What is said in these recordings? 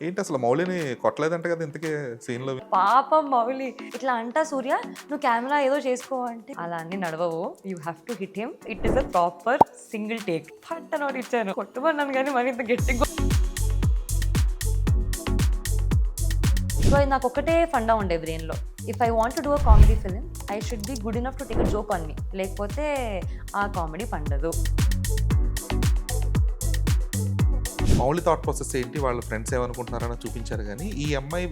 ఏంటి అసలు మౌలిని కొట్టలేదంట కదా ఇంతకీ సీన్లో? పాపం మౌలి ఇట్లా అంటా సూర్య నువ్వు కెమెరా ఏదో చేసుకో అంటే అలా అన్ని నడవవు, you have to hit him, it is a proper single take పట్ట నోటి ఇచ్చాను, కొట్టుమన్నాను కానీ మరి ఇంత గట్టిగా. సో నాకు ఒకటే ఫండా ఉండే బ్రెయిన్లో, if I want to do a comedy film I should be good enough to take a joke on me, లేకపోతే ఆ కామెడీ పండదు. మౌలి థాట్ ప్రాసెస్ ఏంటి, వాళ్ళ ఫ్రెండ్స్ ఏమనుకుంటున్నారని చూపించారు కానీ ఈ అమ్మాయి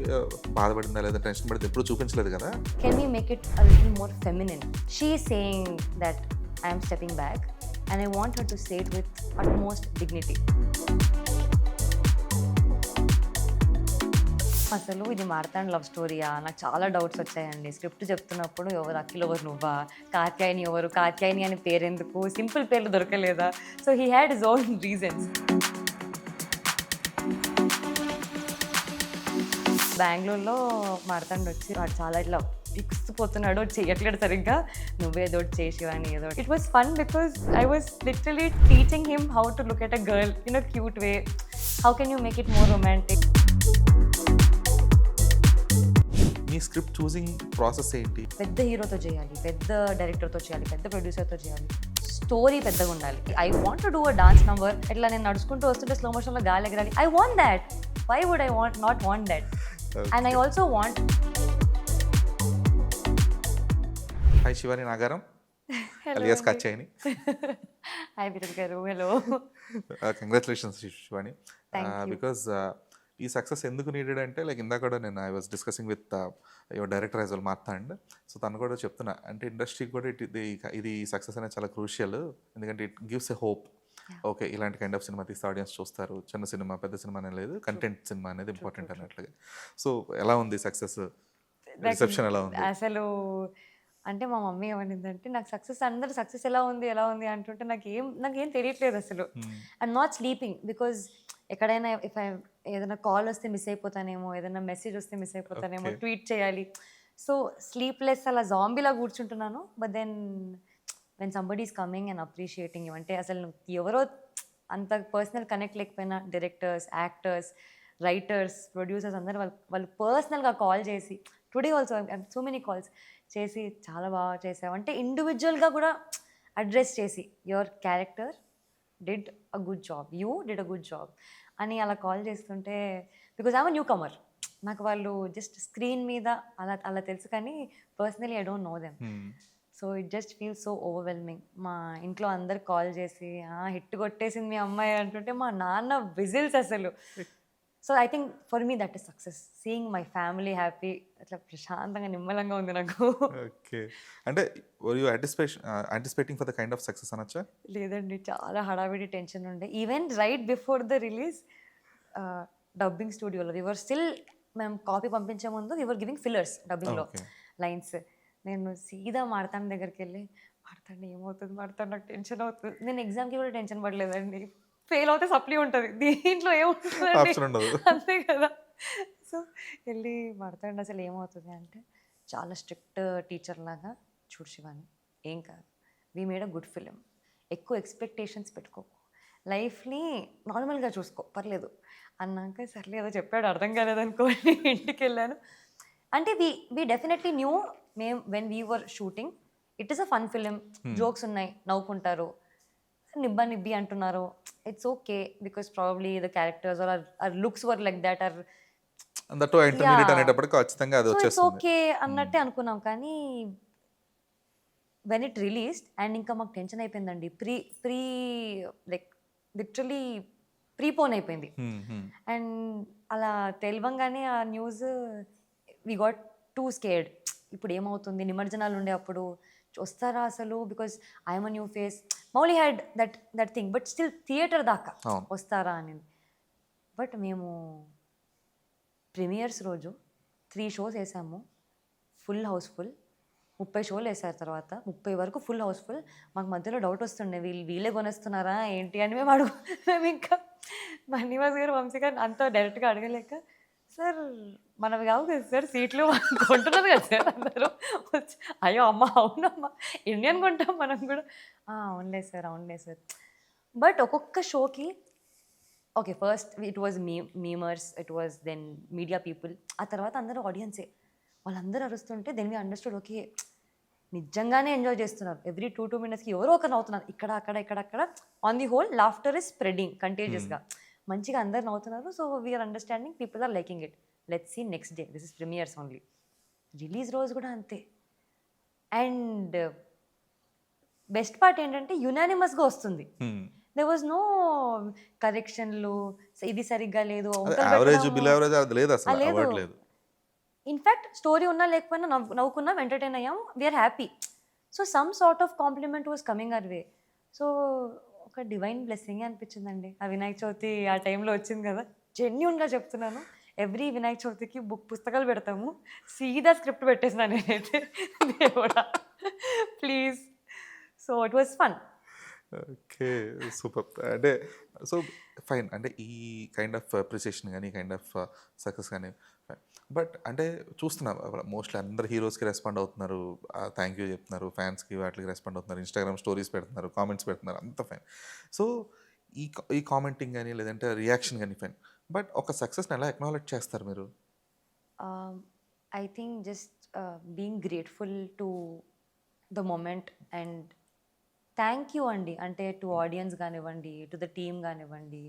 బాధపడిందా లేదా టెన్షన్ పడింది ఎప్పుడు చూపించలేదు కదా. Can we make it a little more feminine? She is saying that I'm stepping back and I want her to say it with utmost dignity. అసలు ఇది మార్తాండ్ లవ్ స్టోరీయా, నాకు చాలా డౌట్స్ వచ్చాయండి స్క్రిప్ట్ చెప్తున్నప్పుడు. ఎవరు అఖిల్, ఎవరు నువ్వా, కాత్యాయని ఎవరు, కాత్యాయని అని పేరెందుకు, సింపుల్ పేర్లు దొరకలేదా? So he had his own reasons. బెంగళూరులో మార్తాండ్ వచ్చి వాడు చాలా ఇట్లా పిక్సిపోతున్నాడు, చెయ్యట్లేడు సరిగ్గా, నువ్వేదో చేయి శివాని ఏదో. It was fun because I was literally teaching him how to look at a girl in a cute way. How can you make it more romantic? Me script choosing process ఏంటి? పెద్ద హీరోతో చేయాలి, పెద్ద డైరెక్టర్తో చేయాలి, పెద్ద ప్రొడ్యూసర్తో చేయాలి, స్టోరీ పెద్దగా ఉండాలి. I want to do a dance number, ఇట్లా నేను నడుచుకుంటూ వస్తుంటే స్లో మోషన్లో గాలి ఎగరాలి. I want that. Why would I not want that? And I also want. Hi Shivani Nagaram alias Katyayani. Hi Viral గారు, hello. Congratulations Shivani. Thank you. Because ఈ సక్సెస్ ఎందుకు నీడెడ్ అంటే లైక్ ఇందాక కూడా నేను I was discussing with your director as well Marthand. So తను కూడా చెప్తున్నా అంటే ఇండస్ట్రీకి కూడా ఇది సక్సెస్ అనేది చాలా క్రూషియల్, ఎందుకంటే it gives a hope. Okay, ఇలాంటి కైండ్ ఆఫ్ సినిమా తీస్తే ఆడియన్స్ చూస్తారు, చిన్న సినిమా పెద్ద సినిమా అనేది లేదు, కంటెంట్ సినిమా అనేది ఇంపార్టెంట్ అన్నట్లుగా. సో ఎలా ఉంది సక్సెస్, రిసెప్షన్ ఎలా ఉంది? అసలు అంటే మా మమ్మీ ఏమనిందంటే, నాకు సక్సెస్, అందరు సక్సెస్ ఎలా ఉంది అంటుంటే నాకేం తెలియట్లేదు అసలు. ఐఎమ్ నాట్ స్లీపింగ్ బికాజ్ ఎక్కడైనా ఇఫ్ ఐ ఏదైనా కాల్ వస్తే మిస్ అయిపోతానేమో, ఏదైనా మెసేజ్ వస్తే మిస్ అయిపోతానేమో, Okay. ట్వీట్ చేయాలి. సో స్లీప్లెస్ అలా జాంబీలా కూర్చుంటున్నాను. But then when somebody is coming and appreciating you అంటే అసలు ఎవరో అంత పర్సనల్ కనెక్ట్ లేకపోయినా డైరెక్టర్స్, యాక్టర్స్, రైటర్స్, ప్రొడ్యూసర్స్ అందరూ వాళ్ళు పర్సనల్గా కాల్ చేసి, today also so many calls చేసి చాలా బాగా చేసావు అంటే ఇండివిజువల్గా కూడా అడ్రస్ చేసి, your character did a good job, you did a good job అని అలా కాల్ చేస్తుంటే, బికాజ్ ఐఎమ్ న్యూ కమర్, నాకు వాళ్ళు జస్ట్ స్క్రీన్ మీద అలా అలా తెలుసు కానీ personally I don't know them. So it just feel so overwhelming. మా ఇంట్లో అందరు కాల్ చేసి హిట్ కొట్టేసింది మీ అమ్మాయి అంటుంటే మా నాన్న విజిల్స్ అసలు. So I think for me that is success, seeing my family happy, అట్లా ప్రశాంతంగా నిమ్మలంగా ఉంది నాకు. ఓకే, అంటే were you anticipating for the kind of success అనొచ్చా? లేదండి, చాలా హడావిడి టెన్షన్ ఉండే. Even right before the release dubbing స్టూడియోలో వివర్ స్టిల్, మేము కాపీ పంపించే ముందు వివర్ గివింగ్ ఫిల్లర్స్ డబ్బింగ్లో Okay. లైన్స్. నేను సీదా మార్తాండ్ దగ్గరికి వెళ్ళి, మార్తాండ్ ఏమవుతుంది, మార్తాండ్ నాకు టెన్షన్ అవుతుంది. నేను ఎగ్జామ్కి కూడా టెన్షన్ పడలేదండి, ఫెయిల్ అవుతే సప్లీ ఉంటుంది, దీంట్లో ఏముంటుంది ఆప్షన్ ఉండదు. అంతే కదా. సో వెళ్ళి మార్తాండ్ అసలు ఏమవుతుంది అంటే, చాలా స్ట్రిక్ట్ టీచర్ లాగా, చూడు శివాని ఏం కాదు, we made a good film, ఎక్కువ ఎక్స్పెక్టేషన్స్ పెట్టుకోకు, లైఫ్ని నార్మల్గా చూసుకో పర్లేదు అన్నాక, సర్లే ఏదో చెప్పాడు అర్థం కాలేదనుకోని ఇంటికి వెళ్ళాను. అంటే వీ డెఫినెట్లీ న్యూ, మేము when we were shooting it is a fun film, jokes ఉన్నాయి, నవ్వుకుంటారు, నిబ్బి అంటున్నారు, it's okay because probably the characters are looks were like that are, that intermediate అనేటప్పటికి ఖచ్చితంగా అది సో ఇట్స్ వచ్చేస్తుంది. ఓకే అన్నట్టే అనుకున్నాం. కానీ వెన్ ఇట్ రిలీజ్డ్ అండ్ ఇంకా మాకు టెన్షన్ అయిపోయిందండి, ప్రీ లైక్ లిటరలీ ప్రీపోన్ అయిపోయింది. అండ్ అలా తెలియంగానే ఆ news we got too scared, ఇప్పుడు ఏమవుతుంది, నిమజ్జనాలు ఉండే అప్పుడు వస్తారా అసలు, because I'm a new face, Mouli had that thing, but still theatre దాకా వస్తారా అని. బట్ మేము ప్రీమియర్స్ రోజు 3 షోస్ వేసాము, ఫుల్ హౌస్ఫుల్, 30 షోలు వేసారు, తర్వాత 30 వరకు ఫుల్ హౌస్ఫుల్. మాకు మధ్యలో డౌట్ వస్తుండే, వీళ్ళే కొనేస్తున్నారా ఏంటి అని మేము ఇంకా మణివాస్ గారు, వంశీ గారు అంతా డైరెక్ట్గా అడగలేక, సార్ మనవి కావు కదా సార్ సీట్లు, కొంటున్నారు కదా సార్ అందరూ వచ్చి, అయ్యో అమ్మ అవునమ్మా ఇండియన్ కొంటాం మనం కూడా, అవునులే సార్ అవునులే సార్. బట్ ఒక్కొక్క షోకి okay first it was memers, it was then media people, ఆ తర్వాత అందరూ ఆడియన్సే. వాళ్ళందరూ అరుస్తుంటే దెన్ వీ అండర్స్టూడ్ ఓకే నిజంగానే ఎంజాయ్ చేస్తున్నారు. ఎవ్రీ 2 minutesకి ఎవరో ఒకరు నవ్వుతున్నారు, ఇక్కడ అక్కడ ఇక్కడ అక్కడ. On the whole laughter is spreading కంటేజియస్గా, మంచిగా అందరు నవ్వుతున్నారు. So we are understanding, people are liking it. Let's see next day, this is premieres only. Release రోజు కూడా అంతే. అండ్ బెస్ట్ పార్ట్ ఏంటంటే యునానిమస్గా వస్తుంది. దెర్ వాజ్ నో కరెక్షన్లు, ఇది సరిగ్గా లేదు, యావరేజ్ బిల్ యావరేజ్ అది లేదు అసలు, లేదు. అవార్డ్ లేదు. ఇన్ఫ్యాక్ట్ స్టోరీ ఉన్నా లేకపోయినా నవ్వుకున్నాం, ఎంటర్టైన్ అయ్యాం, we are happy. So some sort of compliment was coming our way. So ఒక డివైన్ బ్లెస్సింగ్ అనిపించిందండి ఆ వినాయక చవితి ఆ టైంలో వచ్చింది కదా. జెన్యున్గా చెప్తున్నాను, ఎవ్రీ వినాయక చవితికి పుస్తకాలు పెడతాము, సీదా స్క్రిప్ట్ పెట్టేసిన నేనైతే, దేవుడా please. So it was fun. Okay, super. అంటే సో ఫైన్, అంటే ఈ కైండ్ ఆఫ్ అప్రిసియేషన్ కానీ కైండ్ ఆఫ్ సక్సెస్ కానీ ఫైన్. బట్ అంటే చూస్తున్నాం మోస్ట్లీ అందరు హీరోస్కి రెస్పాండ్ అవుతున్నారు, థ్యాంక్ యూ చెప్తున్నారు, ఫ్యాన్స్కి వాటికి రెస్పాండ్ అవుతున్నారు, ఇన్స్టాగ్రామ్ స్టోరీస్ పెడుతున్నారు, కామెంట్స్ పెడుతున్నారు, అంత ఫైన్. సో ఈ కామెంటింగ్ కానీ లేదంటే రియాక్షన్ కానీ ఫైన్. బట్ ఒక సక్సెస్ని ఎలా అక్నాలెడ్జ్ చేస్తారు మీరు? I think just being grateful to the moment and thank you అండి. అంటే టు ఆడియన్స్ కానివ్వండి, టు ద టీమ్ కానివ్వండి.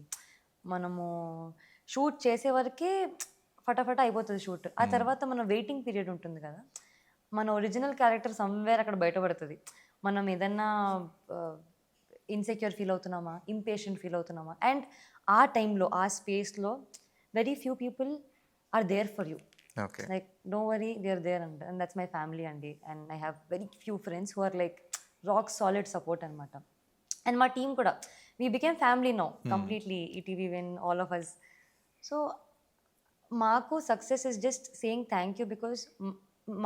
మనము షూట్ చేసే వరకే ఫటాఫట అయిపోతుంది షూట్. ఆ తర్వాత మన వెయిటింగ్ పీరియడ్ ఉంటుంది కదా, మన ఒరిజినల్ క్యారెక్టర్ సమ్వేర్ అక్కడ బయటపడుతుంది. మనం ఏదన్నా ఇన్సెక్యూర్ ఫీల్ అవుతున్నామా, ఇంపేషెంట్ ఫీల్ అవుతున్నామా, అండ్ ఆ టైంలో ఆ స్పేస్లో very few people are there for you. Like do worry, we are there and that's my family అండి. And I have very few friends who are like rock solid support అనమాట. And మా team కూడా, we became family now completely, ETV win, all of us. So మాకు success is just saying thank you, because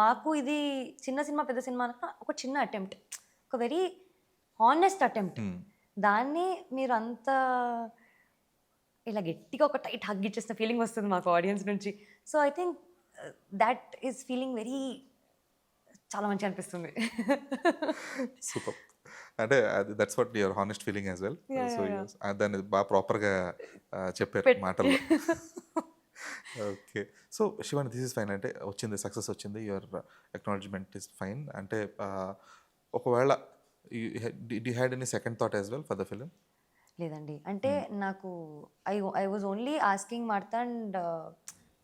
మాకు ఇది చిన్న cinema పెద్ద cinema ఒక చిన్న అటెంప్ట్, ఒక వెరీ హానెస్ట్ అటెంప్ట్. దాన్ని మీరు అంత ఇలా గట్టిగా ఒక టైట్ హగ్ ఇచ్చేసిన ఫీలింగ్ వస్తుంది మాకు ఆడియన్స్ నుంచి. So I think that is feeling very, చాలా మంచిగా అనిపిస్తుంది. సూపర్. అంటే అది that's what your honest feeling as well. So దాన్ని బాగా ప్రాపర్గా చెప్పారు మాటల్లో. Okay, so Shivani, this is fine. అంటే వచ్చింది, సక్సెస్ వచ్చింది, యువర్ అక్నాలెడ్జ్మెంట్ ఇస్ ఫైన్. అంటే ఒకవేళ you had any second thought as well for the film? లేదండి, అంటే నాకు I was only asking Martha and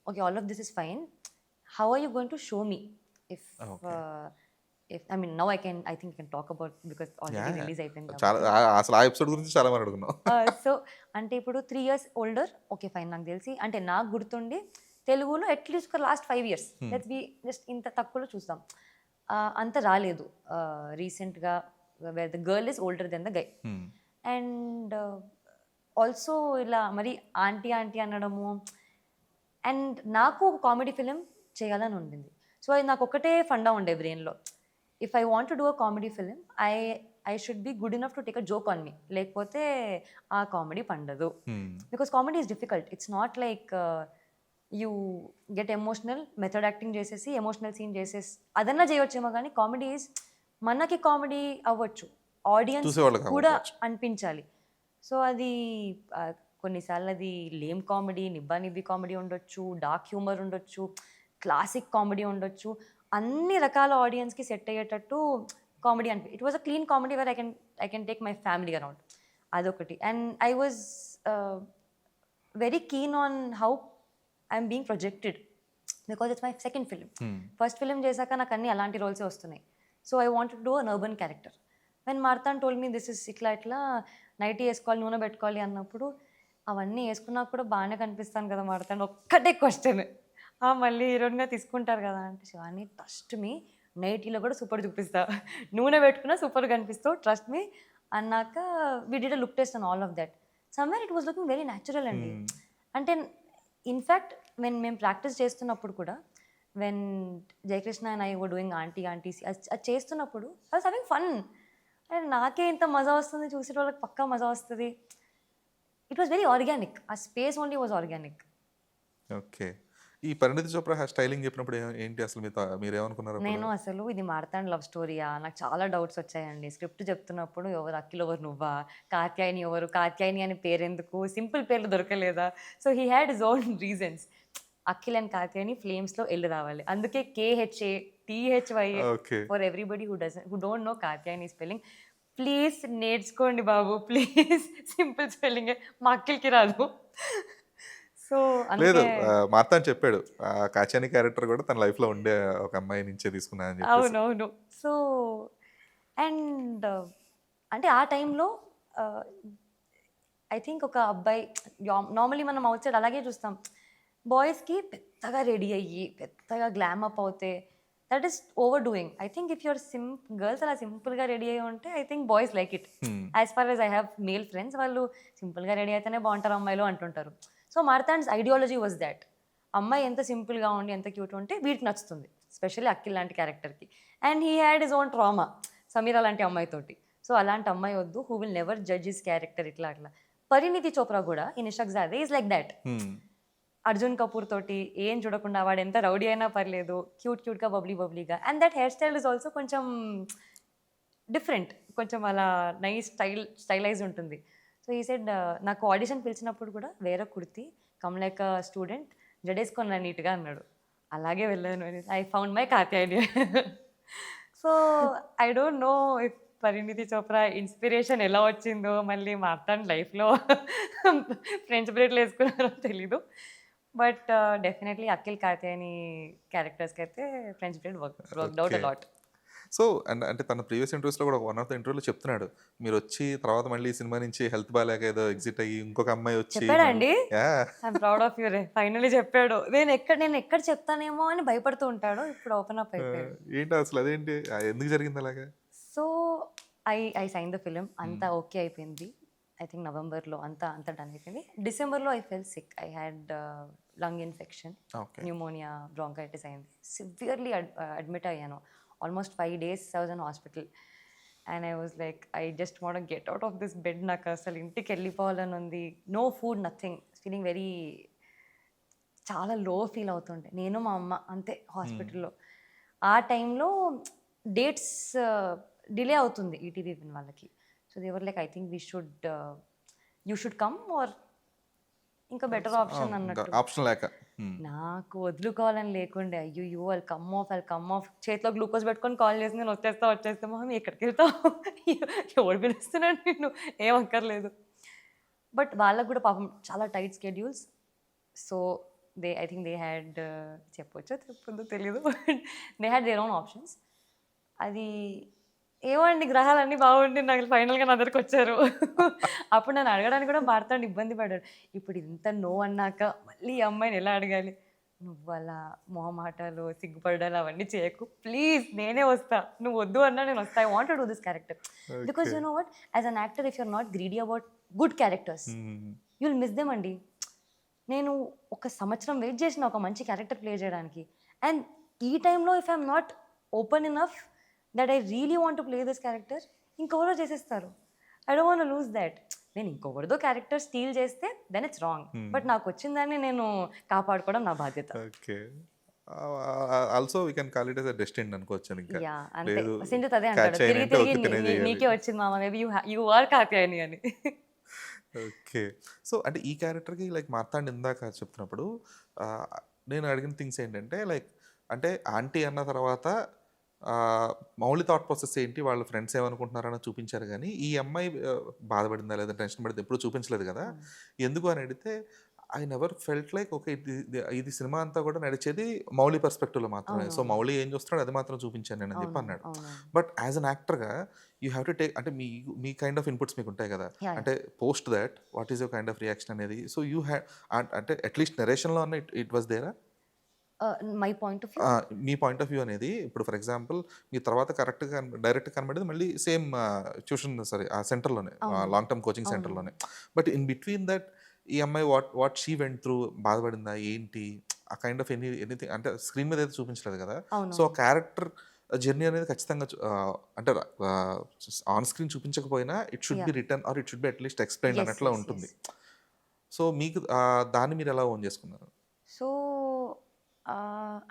okay all of this is fine, how are you going to show me? if I mean now I think I can talk about, because already release అయిపోయింది చాలా, అసలు ఆ episode గురించి చాలా మంది అడుగున్నాం. So అంటే ఇప్పుడు 3 years older, okay fine. నాకు తెలిసి అంటే నాకు గుర్తుండి తెలుగులో అట్లీస్ట్ ఒక last 5 years, let's be just ఇంత తక్కువలో చూస్తాం. అంత రాలేదు రీసెంట్గా, where the girl is older than the guy. And also ఇలా మరి ఆంటీ ఆంటీ అనడము. అండ్ నాకు ఒక కామెడీ ఫిలిం చేయాలని ఉండింది. సో అది నాకు ఒకటే ఫండా ఉండే బ్రెయిన్లో, if I want to do a comedy film, I should be good enough to take a joke on me, లేకపోతే ఆ కామెడీ పండదు. Because comedy is difficult. It's not like you get emotional, method acting చేసేసి emotional scene చేసేసి అదన్నా చేయవచ్చేమో, కానీ comedy is, మనకి comedy అవ్వచ్చు, ఆడియన్స్ కూడా అనిపించాలి. సో అది కొన్నిసార్లు అది లేమ్ కామెడీ, నిబ్బా నిబ్బి కామెడీ ఉండొచ్చు, డార్క్ హ్యూమర్ ఉండొచ్చు, క్లాసిక్ కామెడీ ఉండొచ్చు, అన్ని రకాల ఆడియన్స్కి సెట్ అయ్యేటట్టు comedy it was a clean comedy where I can take my family around. అదొకటి. And I was very keen on how I'm being projected, because it's my second film. First film చేశాక నాకు అన్ని అలాంటి రోల్సే వస్తున్నాయి. So I want to do an urban character. When Marthand told me this is ఇట్లా nightie వేసుకోవాలి, నూనె పెట్టుకోవాలి అన్నప్పుడు, అవన్నీ వేసుకున్నా కూడా బాగానే కనిపిస్తాను కదా మార్తాన్, ఒక్కటే క్వశ్చన్, మళ్ళీ హీరోయిన్గా తీసుకుంటారు కదా అంటే, శివాని ట్రస్ట్ మీ, నైటీలో కూడా సూపర్ చూపిస్తా, నూనె పెట్టుకున్నా సూపర్ కనిపిస్తావు, ట్రస్ట్ మీ అన్నాక we did a look test and all of that. Somewhere it was looking very natural అండి. అంటే ఇన్ఫ్యాక్ట్ మేము ప్రాక్టీస్ చేస్తున్నప్పుడు కూడా, when Jayakrishna and I were doing aunties అది చేస్తున్నప్పుడు I was having fun. And నాకే ఇంత మజా వస్తుంది, చూసే వాళ్ళకి పక్కా మజా వస్తుంది. ఇట్ వాజ్ వెరీ ఆర్గానిక్, ఆ space only was organic. Okay, ఈ పరిణితి చోప్రా స్టైలింగ్ చెప్పినప్పుడు ఏంటి అసలు మీరేమనుకున్నారు అప్పుడు? నేను అసలు ఇది మార్తాండ్ లవ్ స్టోరీయా? నాకు చాలా డౌట్స్ వచ్చాయండి. స్క్రిప్ట్ చెప్తున్నప్పుడు ఎవరు అఖిల్ ఎవరు నువ్వా? కాత్యాయని ఎవరు? కాత్యాయని అని పేరెందుకు? సింపుల్ పేర్లు దొరకలేదా? So he had his own reasons. Akhil and Katyayani ఫ్లేమ్స్‌లో ఎల్ రావాలి. అందుకే KHA, THYA okay. For everybody who don't know Katyayani spelling. Please నేర్చుకోండి బాబు. Please simple స్పెల్లింగే. మా అఖిల్‌కి రాదు. సో లేదు అందుకే మార్తాండ్ చెప్పాడు. కాచాని క్యారెక్టర్ కూడా తన లైఫ్‌లో ఉండే ఒక అమ్మాయి నుంచే తీసుకున్నా అని చెప్పేసి. అవునవును. సో అండ్ అంటే ఆ టైంలో ఆహ్, ఐ థింక్ ఒక అబ్బాయి నార్మల్లీ మనం ఔట్ సైడ్ అలాగే చూస్తాం. బాయ్స్‌కి పెద్దగా రెడీ అయ్యి, పెద్దగా గ్లామ్ అప్ అవుతే that is overdoing. I think if you're girls అలా సింపుల్‌గా రెడీ అయ్యి ఉంటే I think boys like it. Hmm. As far as I have male friends వాళ్ళు సింపుల్‌గా రెడీ అయితేనే బావుంటారు అమ్మాయిలు అంటుంటారు. So Marthand's ideology was thought. అమ్మాయి ఎంత సింపుల్‌గా ఉండి, ఎంత క్యూట్ ఉంటే వీడికి నచ్చుతుంది. ఎస్పెషల్లీ అఖిల్ లాంటి క్యారెక్టర్‌కి. And he had his own trauma Sameera లాంటి అమ్మాయితోటి. సో అలాంటి అమ్మాయి వద్దు. Who will never judge his character ఇట్లా అట్లా. పరిణితి చోప్రా కూడా in Ishaqzaade is like thought. Hmm. Arjun Kapoor తోటి ఏం చూడకుండా వాడు ఎంత రౌడీ అయినా పర్లేదు. క్యూట్‌గా, బబ్లీగా. And that hair style is also కొంచెం డిఫరెంట్. కొంచెం అలా నైస్ స్టైలైజ్ ఉంటుంది. సో హీ సెడ్ నాకు ఆడిషన్ పిలిచినప్పుడు కూడా వేరే kurti come like a student జడేసుకొని రా నీట్‌గా అన్నాడు. అలాగే వెళ్ళాను. I found my Katyayani. So I don't know if Parineeti Chopra inspiration ఎలా వచ్చిందో, మళ్ళీ మార్తాండ్ లైఫ్‌లో ఫ్రెంచ్ బ్రేడ్‌లు ఏసుకున్నారో తెలీదు. బట్ డెఫినెట్‌లీ అఖిల్ కాత్యాయని క్యారెక్టర్స్‌కైతే French braid worked out okay. A lot. So అంటే తన ప్రీవియస్ ఇంటర్వ్యూస్‌లో కూడా వన్ ఆఫ్ ద ఇంటర్వ్యూలో చెప్తున్నాడు. మీరొచ్చి తర్వాత మళ్ళీ ఈ సినిమా నుంచి హెల్త్ బాలేక ఏదో ఎగ్జిట్ అయ్యి ఇంకొక అమ్మాయి వచ్చి చెప్పాడా మళ్ళీ అండి? Yeah! I'm proud of you ray. Finally చెప్పాడు. నేనెక్కడ చెప్తానేమో అని భయపడుతూ ఉంటాడు. ఇప్పుడు ఓపెన్ అప్ ఆ! అయిపోయాడు. ఏంటి అసలు అదేంటి? ఎందుకు జరిగింది అలాగా? So, I sign the film. Hmm. అంతా ఓకే అయిపోయింది. ఐ థింక్ నవంబర్‌లో అంతా డన్ అయిపోయింది. డిసెంబర్‌లో I fell sick. I had lung infection, okay. Pneumonia, bronchitis అయింది. సివియర్‌లీ అడ్మిట్ అయ్యాను. Almost 5 days I was in hospital. And I was like I just want to get out of this bed. నాకు అసలు ఇంటికెళ్ళిపోవాలని ఉంది. No food, nothing. Feeling very చాలా low feel అవుతుండే. నేను మా అమ్మ అంతే హ్మ్. హాస్పిటల్‌లో. ఆ టైంలో డేట్స్ డిలే అవుతుంది ఈటీవీ విన్ వాళ్ళకి. So they were like I think you should come or ఇంకా బెటర్ ఆప్షన్ అవును. ఇంకా అన్నట్టు. ఆప్షన్ లేక. హ్మ్. నాకు వదులుకోవాలని లేకుండే. అయ్యయ్యో! ఐల్ కమ్ ఆఫ్ చేతిలో గ్లూకోజ్ పెట్టుకొని కాల్ చేసి నేను వచ్చేస్తా మమ్మీ ఎక్కడికెళ్తావు? ఎవడు పిలుస్తున్నాడు నిన్ను? ఏం అక్కర్లేదు. బట్ వాళ్ళకి కూడా పాపం చాలా tight schedules. So I think they had చెప్పొచ్చో చెప్పొద్దో తెలీదు. They had their own options. అది ఏమో అండి గ్రహాలన్నీ బాగుండి నాకు ఫైనల్‌గా నా దగ్గరకొచ్చారు. అప్పుడు నన్ను అడగడానికి కూడా మార్తాండ్ ఇబ్బంది పడ్డాడు. ఇప్పుడు ఇంత నో అన్నాక మళ్ళీ ఈ అమ్మాయిని ఎలా అడగాలి? నువ్వలా మొహమాటాలు, సిగ్గుపడాలు అవన్నీ చేయకు. ప్లీజ్ నేనే వస్తా. నువ్వు వద్దు అన్నా నేనొస్తా. I want to do this character. Because okay. You know what? As an actor if you are not greedy about good characters hmm. You will miss them అండి. నేను ఒక సంవత్సరం వెయిట్ చేసిన ఒక మంచి క్యారెక్టర్ ప్లే చేయడానికి. అండ్ ఈ టైంలో if I'm not open enough that I really want to play this character ఇంకెవరో చేసేస్తారు. I don't want lose that. నేను ఇంకొకరిదో క్యారెక్టర్ స్టీల్ చేస్తే then it's wrong. Hmm. But నాకు వచ్చిందాన్ని నేను కాపాడుకోవడం నా బాధ్యత. Okay. Also we can call it as a destiny అనుకోవచ్చాను ఇంకా. యాహ్! అంతే. లేదు సింజిత్ అదే అంటాడు. క్యాచ్ అయిన తిరిగి అంటే తిరిగి ఓపికనే చేయాలి. నీకే వచ్చింది మామ. మేబీ యూ ఆర్ కాత్యాయని అని. ఓకే. సో, అంటే ఈ క్యారెక్టర్‌కి లైక్ మార్తాండ్ ఇందాక చెప్తున్నప్పుడు ఆహ్, నేను అడిగిన థింగ్స్ ఏంటంటే లైక్ అంటే ఆంటీ అన్న తర్వాత మౌలి థాట్ ప్రాసెస్ ఏంటి? వాళ్ళ ఫ్రెండ్స్ ఏమనుకుంటున్నారని చూపించారు గానీ, ఈ అమ్మాయి బాధపడిందా లేదా టెన్షన్ పడిందా ఎప్పుడు చూపించలేదు గదా! అవును. ఎందుకు అని అడిగితే I never felt like okay. ఇది సినిమా అంతా కూడా నడిచేది మౌలి పర్స్పెక్టివ్‌లో మాత్రమే. సో, అవునవును. మౌలి ఏం చూస్తున్నాడో అది మాత్రం చూపించాను నేనని చెప్పి అవునవును. అన్నాడు. అవునవును. బట్ యాస్ ఎన్ యాక్టర్‌గా యూ హావ్ టు టేక్ అంటే మీ కైండ్ ఆఫ్ ఇన్‌పుట్స్ మీకుంటాయి గదా! యాహ్! అంటే post that what is your kind of reaction అనేది. సో, యూ అంటే అట్‌లీస్ట్ నరేషన్‌లో అన్న ఇట్ వాస్ దేరా? My point of view. మీ పాయింట్ ఆఫ్ వ్యూ అనేది ఇప్పుడు ఫర్ ఎగ్జాంపుల్ మీ తర్వాత కరెక్ట్‌గా డైరెక్ట్‌గా కనబడేది మళ్ళీ సేమ్ ట్యూషన్ సారీ ఆ సెంటర్‌లోనే అవును. లాంగ్ టర్మ్ కోచింగ్ అవునవును. సెంటర్‌లోనే. బట్ ఇన్ బిట్వీన్ దట్ ఈ అమ్మాయి వాట్ షీ వెంట్ త్రూ బాధపడిందా? ఏంటి? ఆ కైండ్ ఆఫ్ ఎనీథింగ్ అంటే స్క్రీన్ మీద అయితే చూపించలేదు కదా! సో, ఆ అవునవును. క్యారెక్టర్ జర్నీ అనేది ఖచ్చితంగా అంటే ఆహ్, ఆన్ స్క్రీన్ చూపించకపోయినా it should be yeah! Written or it should be at least explained yes. అన్నట్లా యెస్. యెస్. ఉంటుంది. సో, మీకు దాన్ని మీరెలా ఓన్ చేసుకున్నారు? సో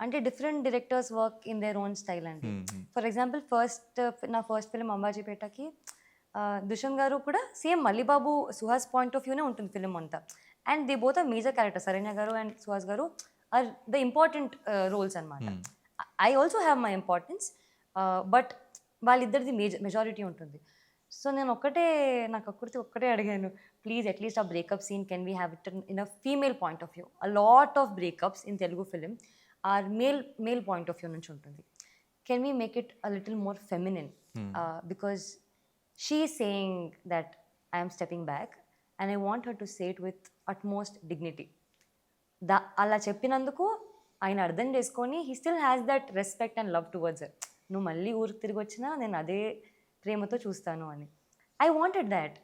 అంటే different directors work in their own style అండి. ఫర్ ఎగ్జాంపుల్ నా ఫస్ట్ ఫిలిం అంబాజీపేటకి దుష్యంత్ గారు కూడా same Mallibabu Suhas point of వ్యూనే ఉంటుంది ఫిలిం అంతా. And they both are major characters. Saranya గారు అండ్ సుహాస్ గారు ఆర్ ద ఇంపార్టెంట్ రోల్స్ అనమాట. I also have my importance, but వాళ్ళిద్దరిది మెజారిటీ ఉంటుంది. సో నేను నాకు ఒక్కటే అడిగాను, ప్లీజ్ అట్లీస్ట్ ఆ breakup scene can we have it in a female point of view. A lot of breakups in Telugu film are male point of view నుంచి ఉంటుంది. Can we make it a little more feminine? Because she is saying that I'm stepping back and I want her to say it with utmost dignity. అలా చెప్పినందుకు ఆయన అర్థం చేసుకొని he still has that respect and love towards her. నువ్వు మళ్ళీ ఊరికి తిరిగి వచ్చినా నేను అదే ప్రేమతో చూస్తాను అని. I wanted that.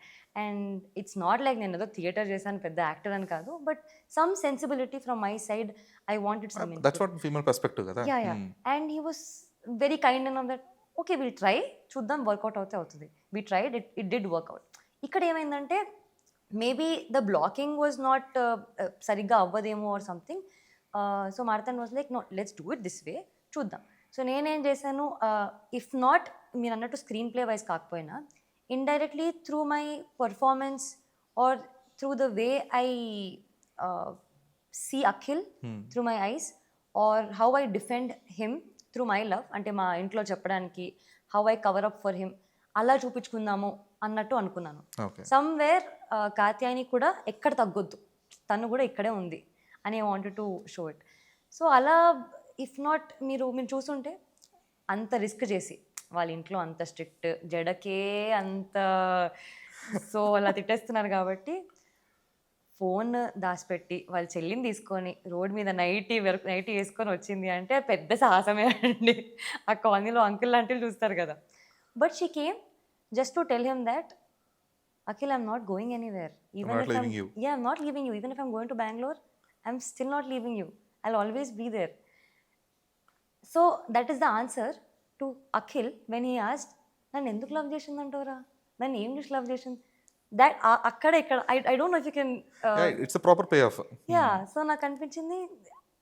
And it's not like నేను ఏదో థియేటర్ చేశాను, పెద్ద యాక్టర్ అని కాదు, but some sensibility from my side I wanted some. That's what female perspective కదా. Yeah. And he was very kind and that okay will try, చూద్దాం, work out అవుతుంది. We tried, it did work out. ఇక్కడ ఏమైందంటే maybe the blocking was not సరిగ్గా అవ్వదేమో or something. So Marthand was like no, let's do it this way, చూద్దాం. So నేనేం చేశాను, if not మీరు అన్నట్టు స్క్రీన్ ప్లే వైజ్ కాకపోయినా indirectly through my performance or through the way I see Akhil through my eyes or how I defend him through my love, అంటే మా ఇంట్లో చెప్పడానికి how I cover up for him, అలా చూపించుకుందాము అన్నట్టు అనుకున్నాను. సమ్వేర్ కాత్యాయని కూడా ఎక్కడ తగ్గొద్దు, తను కూడా ఇక్కడే ఉంది అని I wanted to show it. So అలా ఇఫ్ నాట్ మీరు చూస్తుంటే అంత రిస్క్ చేసి వాళ్ళ ఇంట్లో అంత స్ట్రిక్ట్, జడకే అంత సో అలా తిట్టేస్తున్నారు కాబట్టి ఫోన్ దాచిపెట్టి వాళ్ళ చెల్లిని తీసుకొని రోడ్ మీద నైటీ వేసుకొని వచ్చింది అంటే పెద్ద సాహసమే అండి. ఆ కాలనీలో అంకుల్ లాంటివి చూస్తారు కదా. But she came just to tell him that Akhil, I'm not going anywhere. I'm not leaving you. Yeah, I'm not leaving you. Even if I'm going to Bangalore, I'm still not leaving you. I'll always be there. So that is the answer to Akhil when he asked, "Nan enduk love chesindantavara? Nan em cheసి love cheసింది?" That akkada ikkada I don't know if you can yeah, it's a proper payoff. Yeah, so నాకు అనిపించింది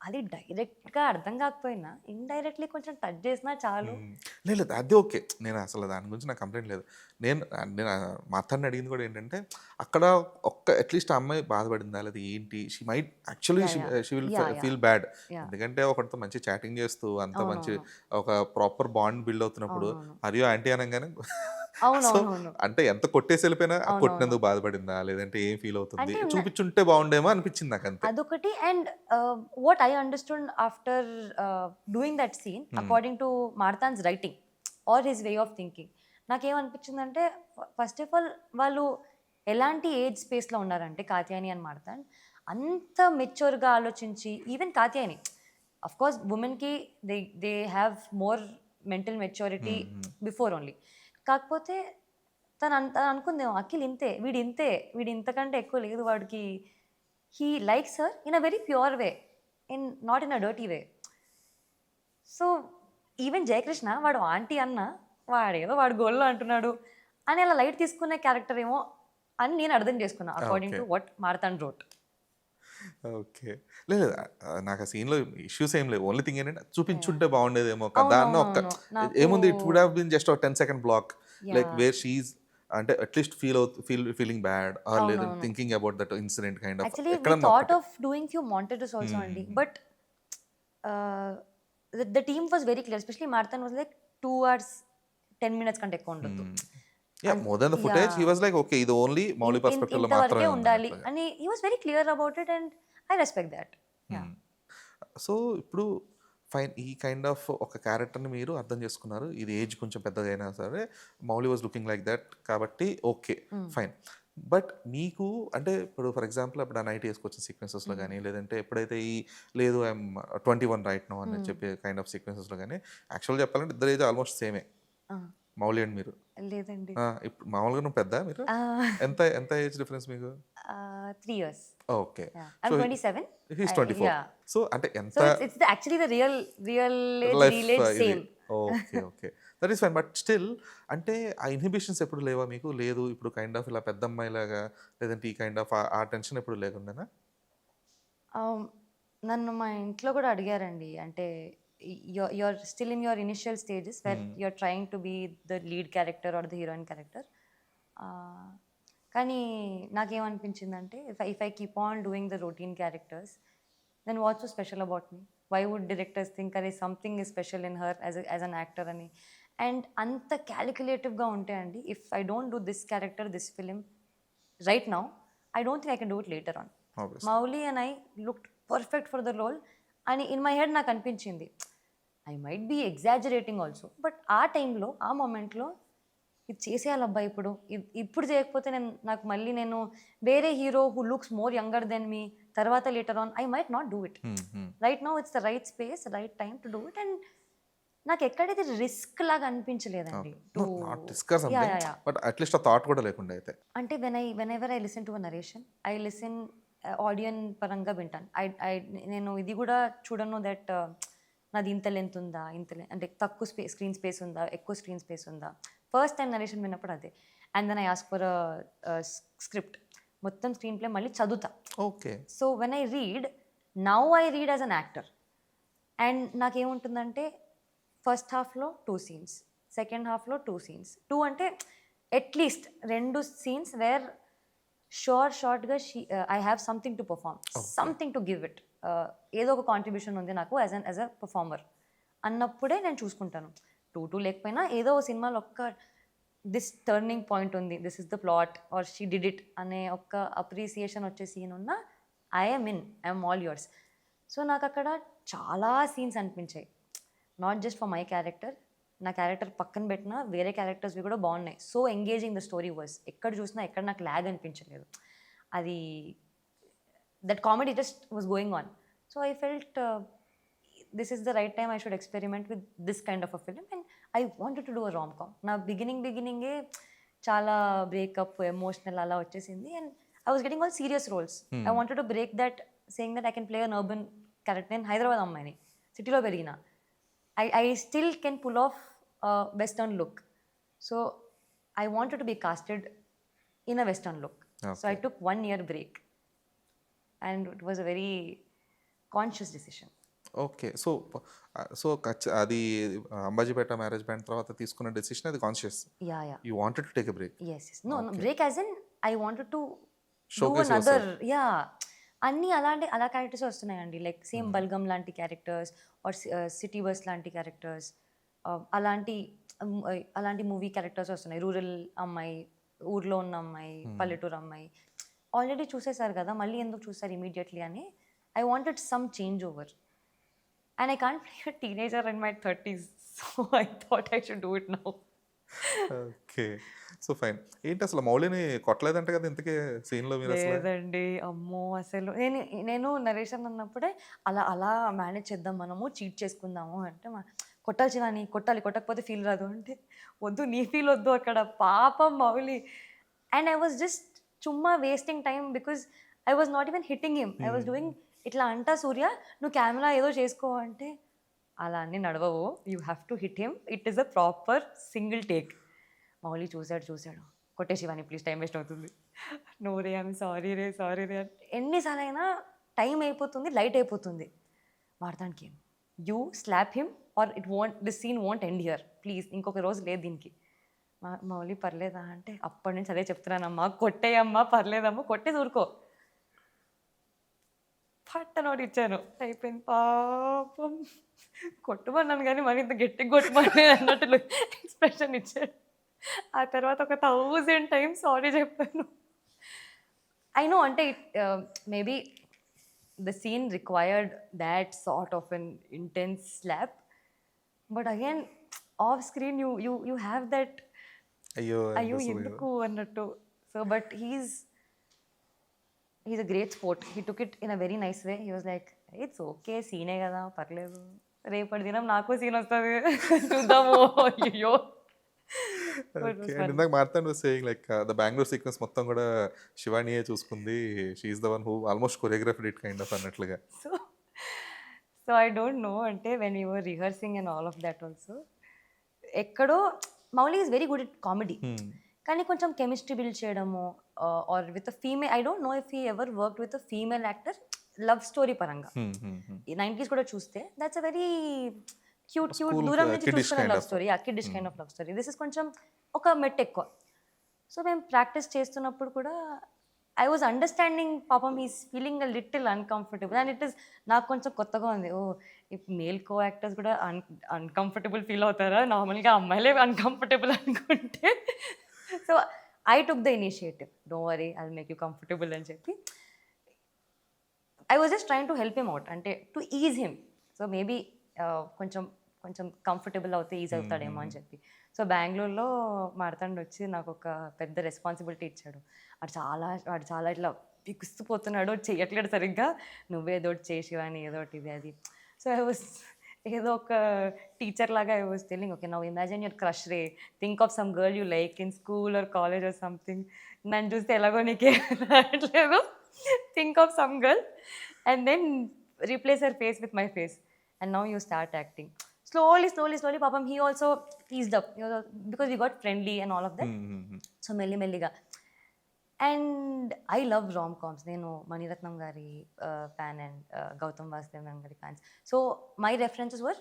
అది డైరెక్ట్గా అర్థం కాకపోయినా indirectly కొంచెం touch చేసినా చాలు. లేదు అది ఓకే, నేను అసలు దాని గురించి నాకు కంప్లైంట్ లేదు. నేను మా అత్తని అడిగింది కూడా ఏంటంటే అక్కడ అట్లీస్ట్ ఆ అమ్మాయి బాధపడిందా లేదా ఏంటి, she might actually she will feel bad. ఎందుకంటే ఒకటితో మంచి చాటింగ్ చేస్తూ అంత మంచి ఒక ప్రాపర్ బాండ్ బిల్డ్ అవుతున్నప్పుడు హరియో ఆంటీ అనగానే అంటే ఎంత కొట్టేసి వెళ్ళిపోయినా కొట్టినందుకు బాధపడిందా లేదంటే ఏం ఫీల్ అవుతుంది చూపించుంటే బాగుండేమో అనిపించింది నాకు అంతే. అదొకటి. And what I understood after doing that scene according to Marthand's writing or his way of thinking, నాకేమనిపించిందంటే ఫస్ట్ ఆఫ్ ఆల్ వాళ్ళు ఎలాంటి ఏజ్ స్పేస్లో ఉన్నారంటే కాత్యాయని అని మార్తాన్ అంత మెచ్యూర్గా ఆలోచించి, ఈవెన్ కాత్యాయని అఫ్ కోర్స్ ఉమెన్కి they have more mental maturity before only. కాకపోతే తను అనుకుందేమో అఖిల్ వీడు ఇంతకంటే ఎక్కువ లేదు వాడికి. He likes her in a very pure way, not in a dirty way. So even Jayakrishna వాడు ఆంటీ అన్న వాడేదో వాడు గోల్లో అంటున్నాడు అని అలా లైట్ తీసుకునే క్యారెక్టర్ ఏమో అని నేను అర్థం చేసుకున్నా according to what Marthand wrote. Okay, లేదు నాకు ఆ సీన్లో ఇష్యూస్ ఏం లేవు. ఓన్లీ థింగ్ ఏంటంటే చూపించుంటే బాగుండేదేమో కదా అన్న ఒక్క ఏముంది. It would have been just 10 second block like where she's అంటే అట్లీస్ట్ ఫీలింగ్ బ్యాడ్ ఆర్ లేదా thinking about that incident kind of. Actually we thought of doing few montages also అండి, but the team was very clear, especially Marthan was like 2 hours 10 minutes కంటే ఎక్కువ ఉండదు. Yeah, more than the footage, he was like, okay, ఇది only Mouli perspective లో మాత్రమే ఉండాలి అని he was very clear about it and I respect that. Yeah. So ఇప్పుడు fine, ఈ కైండ్ ఆఫ్ ఒక క్యారెక్టర్ని మీరు అర్థం చేసుకున్నారు. ఇది ఏజ్ కొంచెం పెద్దగా అయినా సరే Mouli was looking like that కాబట్టి ఓకే ఫైన్. బట్ మీకు అంటే ఇప్పుడు ఫర్ ఎగ్జాంపుల్ అప్పుడు ఆ నైట్ వేసుకొచ్చిన సీక్వెన్సెస్లో కానీ లేదంటే ఎప్పుడైతే ఈ లేదు ఐఎమ్ 21 రైట్ నో అని చెప్పే కైండ్ ఆఫ్ సీక్వెన్సెస్లో కానీ యాక్చువల్గా చెప్పాలంటే ఇద్దరు ఏజ్ ఆల్మోస్ట్ సేమే మౌలి అండ్ మీరు. లేదండి, ఇప్పుడు మామూలుగా నువ్వు పెద్ద, మీరు ఎంత ఏజ్ డిఫరెన్స్ మీకు? 3 years. Okay, I'm 27. He's 24. So అంటే ఎంత it's actually the real age same. Okay that is fine. But still అంటే ఆ ఇన్హిబిషన్స్ ఎప్పుడు లేవా మీకు? లేదు ఇప్పుడు కైండ్ ఆఫ్ ఇలా పెద్ద అమ్మాయిలాగా లేదంటే ఈ కైండ్ ఆఫ్ ఆ టెన్షన్ ఎప్పుడు లేకుండానా? నన్ను మా ఇంట్లో కూడా అడిగారండి. అంటే you're still in your initial stages where you're trying to be the lead character or the heroine character. కానీ నాకేమనిపించిందంటే if I keep on doing the routine characters then what's so special about me? Why would directors think అరే something is special in her as an actor అని. And అంత క్యాలిక్యులేటివ్గా ఉంటే అండి, if I don't do this character this film right now, I don't think I can do it later on. Obviously. Mauli and I looked perfect for the role. And in my head, నాకు అనిపించింది I might be exaggerating also, but ఆ టైంలో ఆ మూమెంట్లో ఇది చేసేయాలబ్బా ఇప్పుడు చేయకపోతే నాకు మళ్ళీ నేను వేరే hero who looks more younger than me తర్వాత later on I might not do it. Right now it's the right space, right time to do it. And నాకు ఎక్కడైతే రిస్క్ లాగా అనిపించలేదండి. బట్ అట్లీస్ట్ ఆ థాట్ కూడా లేకుండా అయితే అంటే whenever I listen to a narration, I listen audience పరంగా వింటాను. నేను ఇది కూడా చూడను దట్ నాది ఇంత లెంత్ ఉందా, అంటే తక్కువ స్క్రీన్ స్పేస్ ఉందా, ఎక్కువ స్క్రీన్ స్పేస్ ఉందా. ఫస్ట్ టైం నరేషన్ విన్నప్పుడు అదే. And then I ask for script, మొత్తం స్క్రీన్ ప్లే మళ్ళీ చదువుతా. Okay. So when I read, now I read as an actor. And నాకేముంటుందంటే ఫస్ట్ హాఫ్లో 2 scenes, సెకండ్ హాఫ్లో 2 scenes. 2 అంటే అట్లీస్ట్ 2 scenes వేర్ షార్ట్గా I have something to perform, something to give it, ఏదో ఒక కాంట్రిబ్యూషన్ ఉంది నాకు యాజ్ అ పర్ఫార్మర్ అన్నప్పుడే నేను చూసుకుంటాను. 2 లేకపోయినా ఏదో సినిమాలో ఒక్క దిస్ టర్నింగ్ పాయింట్ ఉంది, this is the plot or she did it అనే ఒక్క అప్రిసియేషన్ వచ్చే సీన్ ఉన్నా ఐఎమ్ ఆల్ యువర్స్. సో నాకు అక్కడ చాలా సీన్స్ అనిపించాయి, not just for my character. నా క్యారెక్టర్ పక్కన పెట్టిన వేరే క్యారెక్టర్స్వి కూడా బాగున్నాయి. So engaging the story was, ఎక్కడ చూసినా ఎక్కడ నాకు ల్యాగ్ అనిపించలేదు. అది that comedy just was going on. So I felt this is the right time, I should experiment with this kind of a film. And I wanted to do a rom com. నా బిగినింగే చాలా breakup, emotional అలా వచ్చేసింది. And I was getting all serious roles. I wanted to break that, saying that I can play an urban character. నేను హైదరాబాద్ అమ్మాయిని, సిటీలో పెరిగిన. I still can pull off a western look. So I wanted to be casted in a western look. Okay. So I took 1 year break. And it was a very conscious decision. Okay. So అది Ambajipeta marriage band తర్వాత తీసుకున్న decision అది conscious. Yeah. You wanted to take a break. Yes. No, break as in I wanted to Showcase do another. yourself. Yeah. అన్నీ అలా characters వస్తున్నాయండి. Like same బల్గమ్ లాంటి characters are city bus లాంటి characters, అలాంటి movie characters వస్తున్నాయి. Rural అమ్మాయి, ఊర్లో ఉన్న అమ్మాయి, పల్లెటూరు అమ్మాయి. ఆల్రెడీ చూసేసారు కదా, మళ్ళీ ఎందుకు చూస్తారు ఇమీడియట్లీ అని. I wanted some change over. And I can't play a teenager in my 30s. So I thought I should do it now. Okay. So fine. ఏంటి అసలు మౌళిని కొట్టలేదంట కదా ఇంతకీ సీన్లో మీరు? లేదండి, అమ్మో అసలు నేను నరేషన్ అన్నప్పుడే అలా మేనేజ్ చేద్దాం, మనము చీట్ చేసుకుందాము అంటే, కొట్టాలి శివాని, కొట్టకపోతే ఫీల్ రాదు అంటే, వద్దు నీ ఫీల్ వద్దు అక్కడ, పాపం Mouli. And I was just చుమ్మా wasting time because I was not even hitting him. I was doing ఇట్లా అంటా, సూర్య నువ్వు కెమెరా ఏదో చేసుకో అంటే, అలా అన్నీ నడవవు, you have to hit him, it is a proper single take. Mouli చూశాడు, కొట్టే శివాని ప్లీజ్, టైం వేస్ట్ అవుతుంది. నో రే, ఐమ్ సారీ రే ఎన్నిసార్లు అయినా టైం అయిపోతుంది, లైట్ అయిపోతుంది. వాడదానికి you slap him or this scene won't end here please, ఇంకొక రోజు లేదు దీనికి. మౌలి పర్లేదా అంటే, అప్పటి నుంచి అదే చెప్తున్నానమ్మా, కొట్టేయమ్మా, పర్లేదమ్మా, కొట్టేసి ఊరుకో. పట్టనోడు ఇచ్చాను, అయిపోయింది. పాపం కొట్టమన్నాను కానీ మరి ఇంత గట్టిగా కొట్టమని అన్నట్లు ఎక్స్ప్రెషన్ ఇచ్చాడు. ఆ తర్వాత ఒక 1000 times సారీ చెప్పాను. ఐ నో, అంటే maybe the scene required that sort of an intense slap, but again off screen you have that అయ్యో ఎందుకు అన్నట్టు. So but he's a great sport. He took it in a very nice way. He was like, it's okay, సీనే కదా, పర్లేదు, రేపటి దినం నాకు scene వస్తుంది, చూద్దాము. అయ్యో. ఇందాక Marthand was saying like the Bengaluru sequence మొత్తం కూడా శివానియే చూసుకుంది, she is the one who almost choreographed it kind of అన్నట్లుగా. సో ఐ డోంట్ నో, అంటే when you were rehearsing and all of that also, ఎక్కడో Mouli is very good at comedy, కానీ కొంచెం chemistry build చేయడము, or with a female, I don't know if he ever worked with a female actor love story పరంగా ఈ 90s కూడా చూస్తే that's a very cute దూరం నుంచి చూస్తున్న love story kiddish kind of love story. This is కొంచెం ఒక మెట్ ఎక్కువ. సో మేము ప్రాక్టీస్ చేస్తున్నప్పుడు కూడా ఐ వాజ్ అండర్స్టాండింగ్ పాపం is feeling a little uncomfortable and it is నాకు కొంచెం కొత్తగా ఉంది. ఓ ఇప్పుడు మేల్ కో యాక్టర్స్ కూడా అన్కంఫర్టబుల్ ఫీల్ అవుతారా, నార్మల్గా అమ్మాయిలే అన్కంఫర్టబుల్ అనుకుంటే. So I took the initiative, don't worry I will make you comfortable అని చెప్పి I was just trying to help him out, అంటే to is him. So maybe కొంచెం కొంచెం కంఫర్టబుల్ అవుతే ఈజ్ అవుతాడేమో అని చెప్పి. సో బెంగళూరులో మాడతాండి వచ్చి నాకు ఒక పెద్ద రెస్పాన్సిబిలిటీ ఇచ్చాడు. వాడు చాలా ఇట్లా పికుస్తుపోతున్నాడు, చెయ్యట్లేడు సరిగ్గా, నువ్వేదో ఒకటి చేయి శివాని, ఏదో ఒకటి ఇది అది. సో ఐ వాజ్ ఏదో ఒక టీచర్ లాగా I was telling, okay now imagine your crush రే, think of some girl you like in school or college or something. నన్ను చూస్తే ఎలాగో నీకే రావట్లేదు, think of some girl and then replace her face with my face and now you start acting. Slowly, papam, he also teased up, you know, because we got friendly and all of that. So melliga. And I love rom-coms. Nenu Maniratnam gari fan and Gautam Vasudevan gari fans. So my references were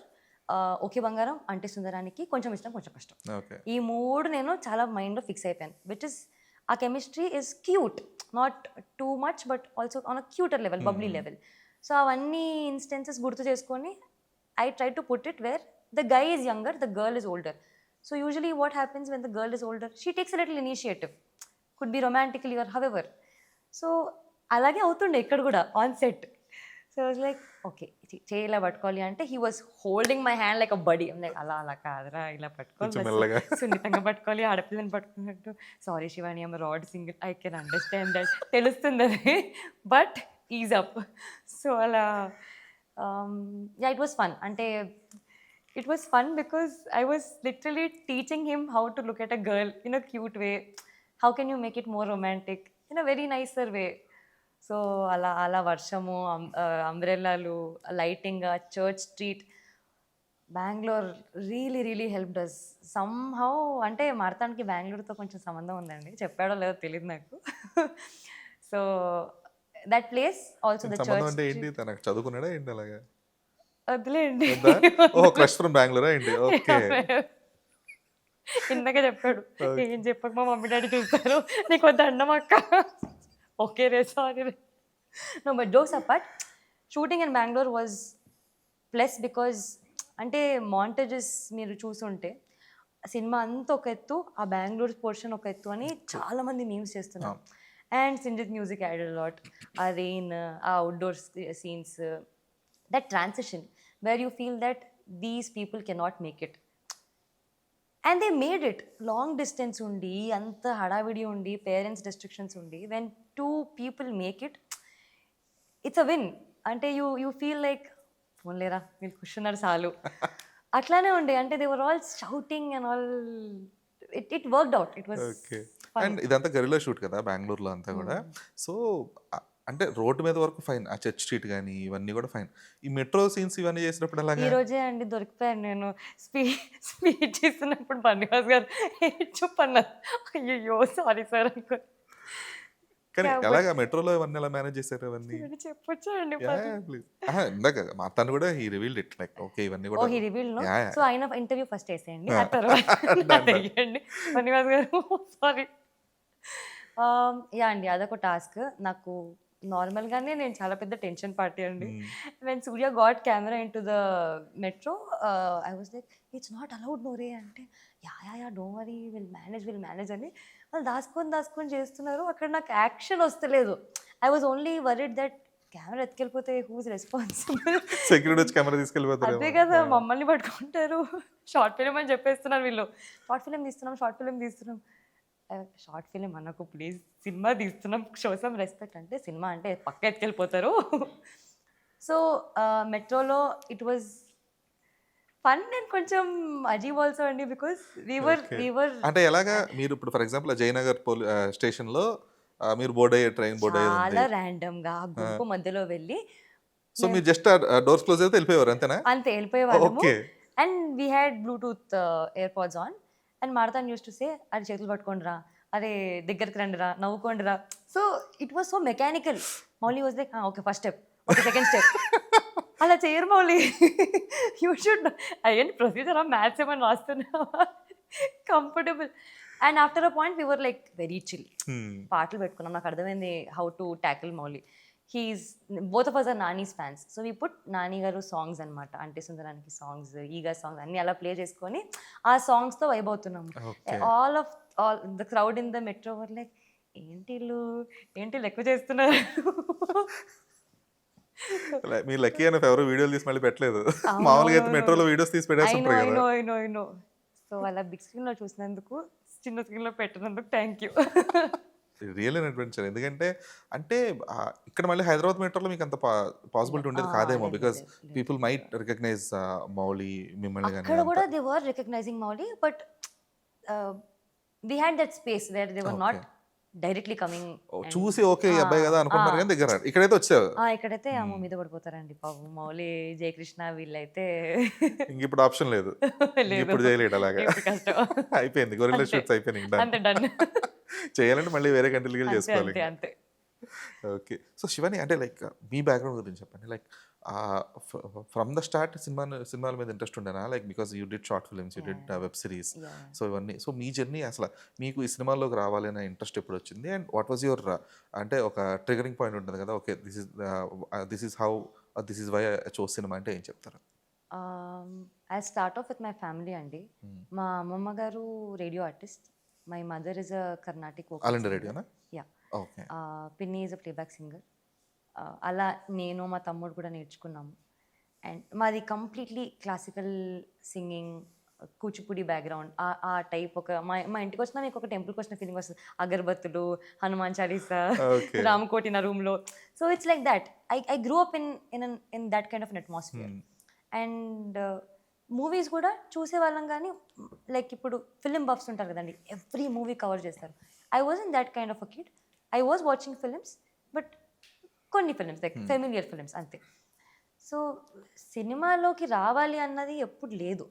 Okay Bangaram, Ante Sundaraniki, koncham ishtam, koncham kashtam. Okay. ఈ మూడు నేను చాలా మైండ్లో fix అయిపోయాను. Which is ఆ chemistry is cute, not too much but also on a cuter level, bubbly level. So అవన్నీ instances గుర్తు చేసుకొని I try to put it where the guy is younger, the girl is older. So usually what happens when the girl is older, she takes a little initiative. Could be romantically or however. So alage avutunde ikkada kuda on set. So I was like, okay, cheyila pattukoli ante he was holding my hand like a buddy. I'm like ala kadra ila pattukoli, సున్నితంగా పట్టుకోవాలి, ఆడపిల్లని పట్టుకున్నట్టు. Sorry Shivani, I'm rad single, I can understand that, తెలుస్తుంది అది, but is up. So అలా yeah, it was fun. Ante it was fun because I was literally teaching him how to look at a girl in a cute way. How can you make it more romantic in a very nicer way? So ala varshamu, umbrellas, lighting, church street, Bangalore really helped us somehow. Ante Marthaniki Bangalore తో కొంచెం సంబంధం ఉందండి, చెప్పాడో లేదో తెలియదు నాకు. So that place also the సంబంధం church అంటే ఏంటి, తనకు చదువుకున్నాడా ఏంటి అలాగా? వదిలేండి. ఓ క్రష్ ఫ్రమ్ బెంగళూరా ఏంటి? ఓకే. ఇందాక చెప్పాడు, ఏం చెప్పక మా మమ్మీ డాడీ చూస్తారు, నీకు వద్ద అన్నం అక్క. ఓకే రే, సారీ రే. No but jokes apart, shooting in Bengaluru was plus because అంటే మాంటేజెస్ మీరు చూసుంటే సినిమా అంతా ఒక ఎత్తు, ఆ బెంగళూరు పోర్షన్ ఒక ఎత్తు అని చాలా మంది మీమ్స్ చేస్తున్నారు. And Sinjit music added a lot. Our rain, our outdoor scenes, that transition where you feel that these people cannot make it. And they made it. Long distance undi, anta hadavidi undi, parents restrictions undi. When two people make it, it's a win. Ante you feel like, onlera, we'll cushion salu. Atlane undi, ante they were all shouting and all. It worked out. It was okay. fun. And ఇదంతా గరిలా shoot కదా బెంగళూరులో అంతా కూడా. So అంటే road మీద వరకు fine, ఆ church street కానీ ఇవన్నీ కూడా ఫైన్. ఈ మెట్రో సీన్స్ ఇవన్నీ చేసినప్పుడు ఈ అలాగా రోజే అండి దొరికిపోయాను నేను. స్పీచ్ ఇస్తున్నప్పుడు బన్నివాస్ గారు చెప్పన్నారు, అయ్యో సారీ సార్ అనుకో. కానీ ఎలాగా మెట్రోలో ఇవన్నీ ఎలా మేనేజ్ చేశారు అవన్నీ? చెప్పొచ్చా అండి? ప్లీజ్. ఇందాక మా తను కూడా he revealed it like okay ఇవన్నీ ఓ కూడా. He revealed no. Yeah, yeah. So ఆయన ఇంటర్వ్యూ ఫస్ట్ వేసేయండి, ఆ తర్వాత తెలియండి బన్నివాస్ గారు. సారీ. యా అండి, అదొక టాస్క్ నాకు. నార్మల్గానే నేను చాలా పెద్ద టెన్షన్ పార్టీ అండి. When Surya got camera into the metro, I was like it's not allowed no రే అంటే, yeah don't worry, will manage అని వాళ్ళు దాచుకొని చేస్తున్నారు. అక్కడ నాకు యాక్షన్ వస్తలేదు. I was only worried that camera ఎత్తుకెళ్ళిపోతే హూజ్ రెస్పాన్సిబుల్. సెక్యూరిటీ వచ్చి కెమెరా తీసుకెళ్ళిపోతారు. అదే కదా, మమ్మల్ని పట్టుకుంటారు. షార్ట్ ఫిలిం అని చెప్పేస్తున్నారు వీళ్ళు. షార్ట్ ఫిలిం తీస్తున్నాం. షార్ట్ ఫిలిం అన్నకు ప్లీజ్, సినిమా తీస్తున్నాం, షో సమ్ రెస్పెక్ట్ అంటే సినిమా అంటే పక్క ఎత్తుకెళ్ళిపోతారు. సో మెట్రోలో ఇట్ వాజ్ ఫన్ అండ్ కొంచెం అజీబ్ ఆల్సో అండి, బికాస్ వీవర్ అంటే ఎలాగా మీరు ఇప్పుడు ఫర్ ఎగ్జాంపుల్ జయనగర్ స్టేషన్ లో మీరు ట్రైన్ బోర్డ్ చాలా అయ్యేది. ర్యాండమ్ గా గుంపు మధ్యలో వెళ్ళి, సో మీరు జస్ట్ డోర్స్ క్లోజ్ అయితే వెళ్ళిపోయేవారు అంతేనా? అంతే వెళ్ళిపోయేవాళ్ళము. Okay. And we had bluetooth AirPods on and Marthand used to say, అది చేతులు పట్టుకోండి రా, అరే దగ్గరికి రండి రా, నవ్వుకోండి రా. So it was so mechanical. Mouli was like okay first step, ఒక సెకండ్ స్టెప్. అలా చేయరు మౌలి. యూ షుడ్ అయ్యండి ప్రొసీజరా మ్యాథ్స్ ఏమన్నా రాస్తున్నావా comfortable. And after a point we were like very chill. పాటలు పెట్టుకున్నాం. నాకు అర్థమైంది how to tackle Mouli. He's both of us are Nani's fans. So we put Nani గారు సాంగ్స్ అనమాట. అంటే సుందరానికి సాంగ్స్, ఈగా సాంగ్స్ అన్నీ అలా ప్లే చేసుకొని ఆ సాంగ్స్తో వైబ్ అవుతున్నాము. All the crowd in the metro were like ఏంటి ఎక్కువ చేస్తున్నారు. మీ లక్కీ అని ఎవరు వీడియోలు తీసి మళ్ళీ పెట్టలేదు. మామూలుగా అయితే మెట్రోలో వీడియోస్ తీసి పెట్టేస్తుంటారు కదా. I know. సో అలా బిగ్ స్క్రీన్లో చూసినందుకు, చిన్న స్క్రీన్లో పెట్టినందుకు థ్యాంక్ యూ. Real adventure. ఎందుకంటే అంటే ఇక్కడ మళ్ళీ హైదరాబాద్ మెట్రోలో మీకు అంత పాసిబిలిటీ ఉండేది కాదేమో, because people might recognise Mouli మిమ్మల్ని కానీ. అక్కడ కూడా they were recognising Mouli, but we had that space where they were not directly coming. చూసి ఓకే ఈ అబ్బాయి కదా అనుకుంటున్నారు కానీ దగ్గర ఇక్కడైతే వచ్చావు. ఇక్కడైతే అమ్మ మీద పడిపోతారండి పాపం. మౌలి, జయకృష్ణ వీళ్ళైతే ఇంక ఇప్పుడు ఆప్షన్ లేదు, ఇప్పుడు చేయలేడు అలాగా. కష్టం అయిపోయింది, గొరిల్లా షూట్స్ అయిపోయినాయి. అంతే డన్. చేయాలంటే మళ్ళీ వేరే కంట్రీలకి వెళ్ళి చేసుకోవాలి. అంతే. ఓకే. సో శివాని, అంటే లైక్ మీ బ్యాక్గ్రౌండ్ గురించి చెప్పండి. లైక్ ఫ్రమ్ ద స్టార్ట్ సినిమాల మీద ఇంట్రెస్ట్ ఉండేనా? Like because you did short films, you did web series, so ఇవన్నీ. సో మీ జర్నీ అసలు మీకు ఈ సినిమాల్లోకి రావాలనే ఇంట్రెస్ట్ ఎప్పుడు వచ్చింది? అండ్ వాట్ వాజ్ యువర్ అంటే ఒక ట్రిగరింగ్ పాయింట్ ఉంటుంది కదా, okay this is why I chose cinema అంటే ఏం చెప్తారు? I start off with my family అండి. మా అమ్మమ్మ గారు radio artist. My mother is a Carnatic All India రేడియోనా? యా. పిన్ని ఈజ్ అ ప్లేబ్యాక్ సింగర్. అలా నేను మా తమ్ముడు కూడా నేర్చుకున్నాము. అండ్ మాది completely classical singing, Kuchipudi background. ఆ టైప్ ఒక మా ఇంటికి వచ్చినా మీకు ఒక టెంపుల్కి వచ్చిన ఫీలింగ్ వస్తుంది. అగరబత్తులు, హనుమాన్ చాలీసా, రామకోటి నా రూమ్లో. So it's like that. I grew up in that kind of an atmosphere. And movies కూడా చూసేవాళ్ళం, కానీ లైక్ ఇప్పుడు ఫిలిం బఫ్స్ ఉంటారు కదండి, ఎవ్రీ మూవీ కవర్ చేస్తారు. I was in that kind of a kid. I was watching films, but కొన్ని films like familiar films అంతే. So సినిమాలోకి రావాలి అన్నది ఎప్పుడు లేదు,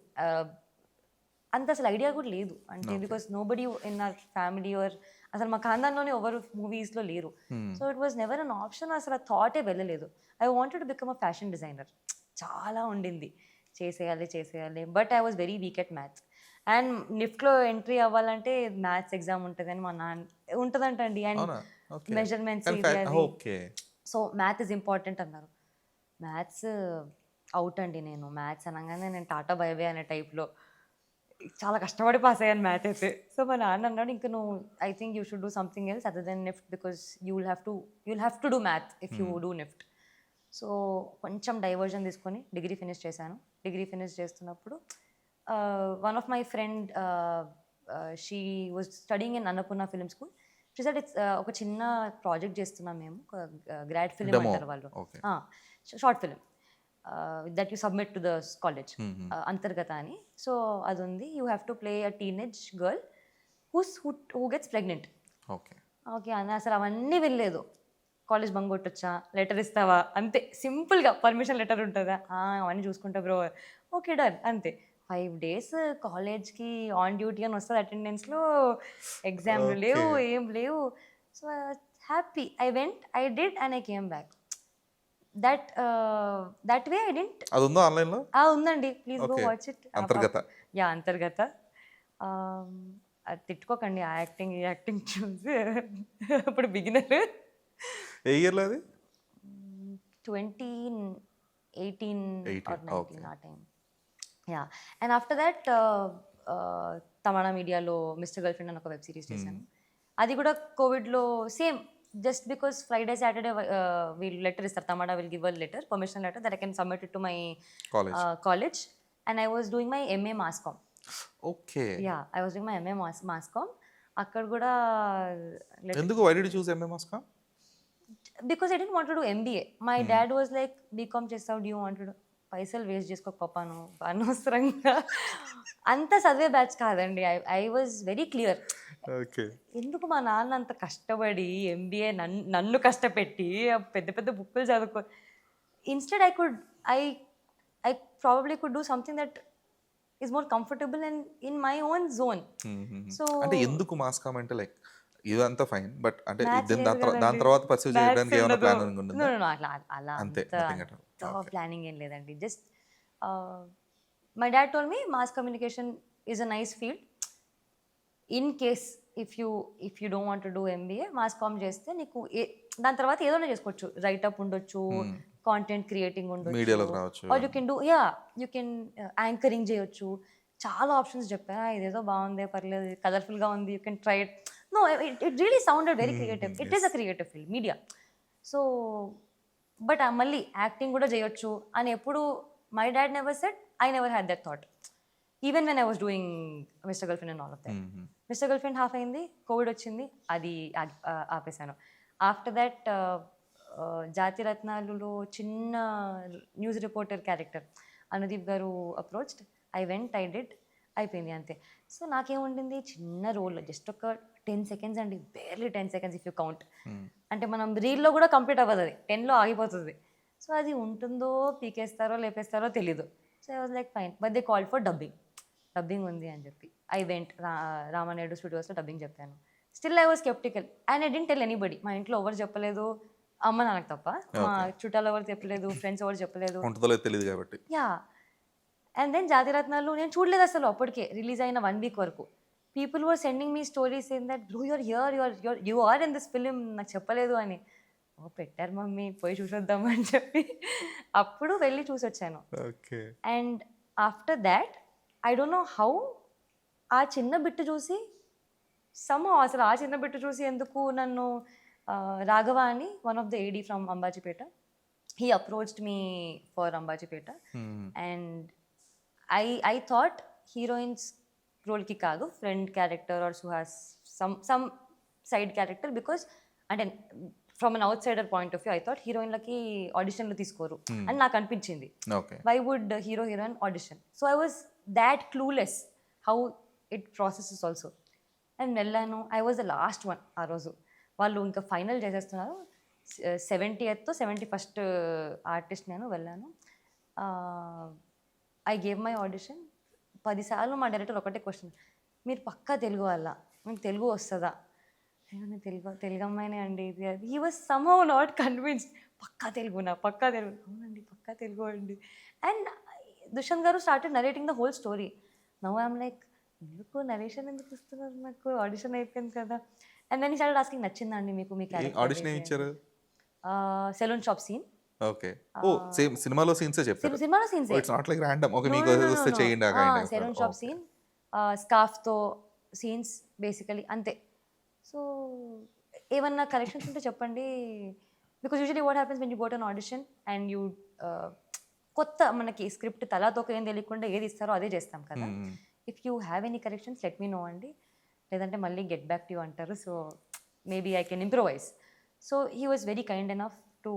అంత అసలు ఐడియా కూడా లేదు. అంటే because nobody in our family are అసలు మా ఖాందాన్లోనే ఎవరు మూవీస్లో లేరు. So it was never an option. అసలు ఆ థాటే వెళ్ళలేదు. I wanted to become a fashion designer. చాలా ఉండింది చేసేయాలి, but I was very weak at maths. And నిఫ్ట్లో ఎంట్రీ అవ్వాలంటే మ్యాథ్స్ ఎగ్జామ్ ఉంటుంది అని మా నాన్న ఉంటుందంటండి. And measurements, so math is important అన్నారు. మ్యాథ్స్ అవుట్ అండి. నేను మ్యాథ్స్ అనగానే నేను టాటా బైబే అనే టైప్లో చాలా కష్టపడి పాస్ అయ్యాను మ్యాథ్ అయితే. సో మా నాన్న అన్నాడు, ఇంకా నువ్వు I think you should do something else other than NIFT, because you'll have to do math if you do NIFT. So కొంచెం డైవర్జన్ తీసుకొని డిగ్రీ ఫినిష్ చేశాను. డిగ్రీ ఫినిష్ చేస్తున్నప్పుడు one of my friend, she was studying in Annapurna film school. She said it's ఒక చిన్న project చేస్తున్నాం మేము, grad film అంటారు వాళ్ళు, short film that you submit to the college, అంతర్గత అని. సో అది ఉంది. You have to play a teenage girl who gets pregnant. Okay అని అసలు అవన్నీ వెళ్ళలేదు. కాలేజ్ బంక్ కొట్టొచ్చా, లెటర్ ఇస్తావా, అంతే సింపుల్గా పర్మిషన్ లెటర్ ఉంటుందా, అవన్నీ చూసుకుంటా బ్రో, ఓకే డన్, అంతే. 5 days కాలేజ్కి ఆన్ డ్యూటీ అని వస్తుంది అటెండెన్స్లో, ఎగ్జామ్లు లేవు, ఏం లేవు. So happy. I went, I did and I came back. That way I didn't. అది ఉందా ఆన్లైన్లో? ఉందండి, ప్లీజ్ గో వాచ్ ఇట్. అంతర్గత. అది తిట్టుకోకండి, ఆ యాక్టింగ్ చూసి అప్పుడు బిగినర్. ఏ ఇయర్లో అది? 2018 or 19 ఆ time. Yeah. And after that Tamannaah మీడియాలో మిస్టర్ గర్ల్ ఫ్రెండ్ అని ఒక వెబ్ సిరీస్ చేశాను. అది కూడా కోవిడ్లో same, just because Friday Saturday వీళ్ళు లెటర్ ఇస్తారు, Tamanna will give a letter, permission letter that I can submit it to my college. And I was doing my MA mass com. Okay. Yeah, I was doing my MA mass com. అక్కడ కూడా ఎందుకు why did you choose MA mass com? Because I don't want to do MBA. My dad was like, BCom చేస్తావు, do you want to do, పైసలు waste చేసుకోక పాపాను అనవసరంగా. అంత చదివే batch కాదండి. I was very clear. ఎందుకు మా నాన్న అంత కష్టపడి ఎంబీఏ నన్ను కష్టపెట్టి పెద్ద పెద్ద బుక్కులు చదువుకో, instead I probably could do something that is more comfortable and in my own zone. So అంటే ఎందుకు మాస్ కామ్ అంటే లైక్ ఇదంతా ఫైన్. బట్ అంటే మ్యాథ్స్ లేదు దాని దాని కదండీ. తర్వాత పర్స్యూ మ్యాథ్స్ చేయడానికి ఏమైనా ఉండదు. Planning no. ఉండిందా? నో. నో. అట్లా అంతే. అంత nothing at all. Okay. Planning ఏం లేదండి. Just my dad told me mass communication is a nice field. In case if you don't want to do MBA mass com చేస్తే నీకు దాని తర్వాత ఏదైనా చేసుకోవచ్చు. రైటప్ ఉండొచ్చు, కాంటెంట్ క్రియేటింగ్ ఉండొచ్చు, మీడియాలోకి రావచ్చు. Or you can do you can anchoring చేయొచ్చు. చాలా ఆప్షన్స్ చెప్పా. ఇదేదో బాగుంది, పర్లేదు, కలర్ఫుల్గా ఉంది, you can try it. No, it really sounded very creative. It is a creative field media. So but మళ్ళీ యాక్టింగ్ కూడా చేయొచ్చు అని ఎప్పుడు my dad never said. I never had that thought. Even when I was doing Mr girlfriend and all of that. Mr girlfriend half అయింది, Covid వచ్చింది, అది ఆపేశాను. After that జాతి రత్నాలులో చిన్న న్యూస్ రిపోర్టర్ క్యారెక్టర్ అనుదీప్ గారు approached. I went, I did, అయిపోయింది అంతే. So నాకేముండింది, చిన్న role, just ఒక 10 seconds అండి, barely 10 seconds if you count. అంటే మనం రీల్లో కూడా కంప్లీట్ అవ్వదు, అది 10లో ఆగిపోతుంది. సో అది ఉంటుందో పీకేస్తారో లేపేస్తారో తెలీదు. So I was like fine, but they called for dubbing ఉంది అని చెప్పి ఐ వెంట్. రామానాయుడు స్టూడియోస్లో డబ్బింగ్ చెప్పాను. Still I was sceptical and I didn't tell anybody. మా ఇంట్లో ఎవరు చెప్పలేదు, అమ్మ నాన్నకు తప్ప. మా చుట్టాలు ఎవరు చెప్పలేదు, ఫ్రెండ్స్ ఎవరు చెప్పలేదు. ఉంటుందో తెలియదు కాబట్టి. యా. అండ్ దెన్ జాతిరత్నాలు నేను చూడలేదు అసలు. అప్పటికే రిలీజ్ అయిన 1 week వరకు people were sending me stories in that bro you're here, you are in this film, నాకు చెప్పలేదు అని. ఓ పెట్టారు మమ్మీ, పోయి చూసొద్దాం అని చెప్పి అప్పుడు వెళ్ళి చూసొచ్చాను. Okay. And after that I don't know how ఆ చిన్న బిట్టు చూసి అసలు ఆ చిన్న బిట్టు చూసి ఎందుకు నన్ను రాఘవ అని one of the AD from Ambajipeta, he approached me for Ambajipeta. And I thought heroine's రోల్కి కాదు, friend character or Suhas some side character, because అంటే from an outsider point of view I thought హీరోయిన్లకి ఆడిషన్లు తీసుకోరు అని నాకు అనిపించింది. Why would heroine audition? So I was that clueless how it processes also. And వెళ్ళాను. I was the last one ఆ రోజు. వాళ్ళు ఇంకా ఫైనల్ చేసేస్తున్నారు. 70th to 71st ఆర్టిస్ట్ నేను. వెళ్ళాను. I gave my audition. 10 సార్లు మా డైరెక్టర్ ఒకటే క్వశ్చన్, మీరు పక్కా తెలుగు వాళ్ళ, మీకు తెలుగు వస్తుందా? నేను తెలుగు అమ్మాయినే అండి. He was somehow not convinced. పక్కా తెలుగు, అవునండి పక్కా తెలుగు అండి. అండ్ దుష్యంత్ గారు started narrating the whole story. Now I'm like, ఎందుకు నరేషన్ ఎందుకు ఇస్తున్నారు, నాకు ఆడిషన్ అయిపోయింది కదా. And then he started asking, నచ్చిందా అండి మీకు మీ క్యారెక్టర్? ఆడిషన్ ఏమి ఇచ్చారు? Salon shop scene. ఓకే. ఓ సేమ్ సినిమాలో సీన్సే చెప్పారు. సినిమాలో scenes. It's not like random. Okay, మీకు వస్తే చేయండి ఆ kind of. Salon shop scene, స్కార్ఫ్తో scenes basically అంతే. సో ఏమన్నా కరెక్షన్స్ ఉంటే చెప్పండి. Because usually what happens when you go to an audition and you కొత్త మనకి స్క్రిప్ట్ తలాతోక ఏం తెలియకుండా ఏది ఇస్తారో అదే చేస్తాం కదా. If you have any corrections let me know అండి, లేదంటే మళ్ళీ గెట్ బ్యాక్ టు యూ అంటారు. So maybe I can improvise. So he was very kind enough to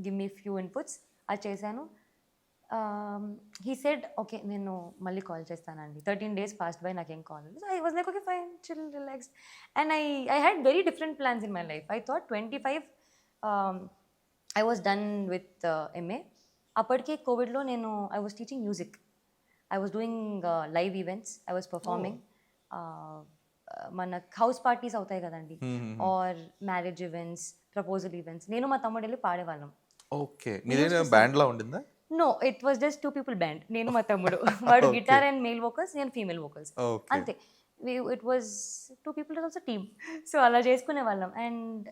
give me few inputs. అది చేశాను. హీ సెడ్ ఓకే నేను మళ్ళీ call చేస్తానండి. 13 days passed by, నాకేం call. I was like okay fine, chill, relaxed. And I had very different plans in my life. I thought 25 I was done with MA. అప్పటికే కోవిడ్లో నేను I was teaching music. I was doing live events. I was performing. మన house parties అవుతాయి కదండి, or marriage events, proposal events, నేను మా తమ్ముడు వెళ్ళి పాడేవాళ్ళం. ఓకే. మీరేనా బ్యాండ్లా ఉండిందా? No, it was just 2 people band. నేను మా తమ్ముడు. వాడు గిటార్ అండ్ మేల్ వోకల్స్, నేను ఫీమేల్ వోకల్స్, అంతే. It was 2 people also team. So అలా చేసుకునే వాళ్ళం. And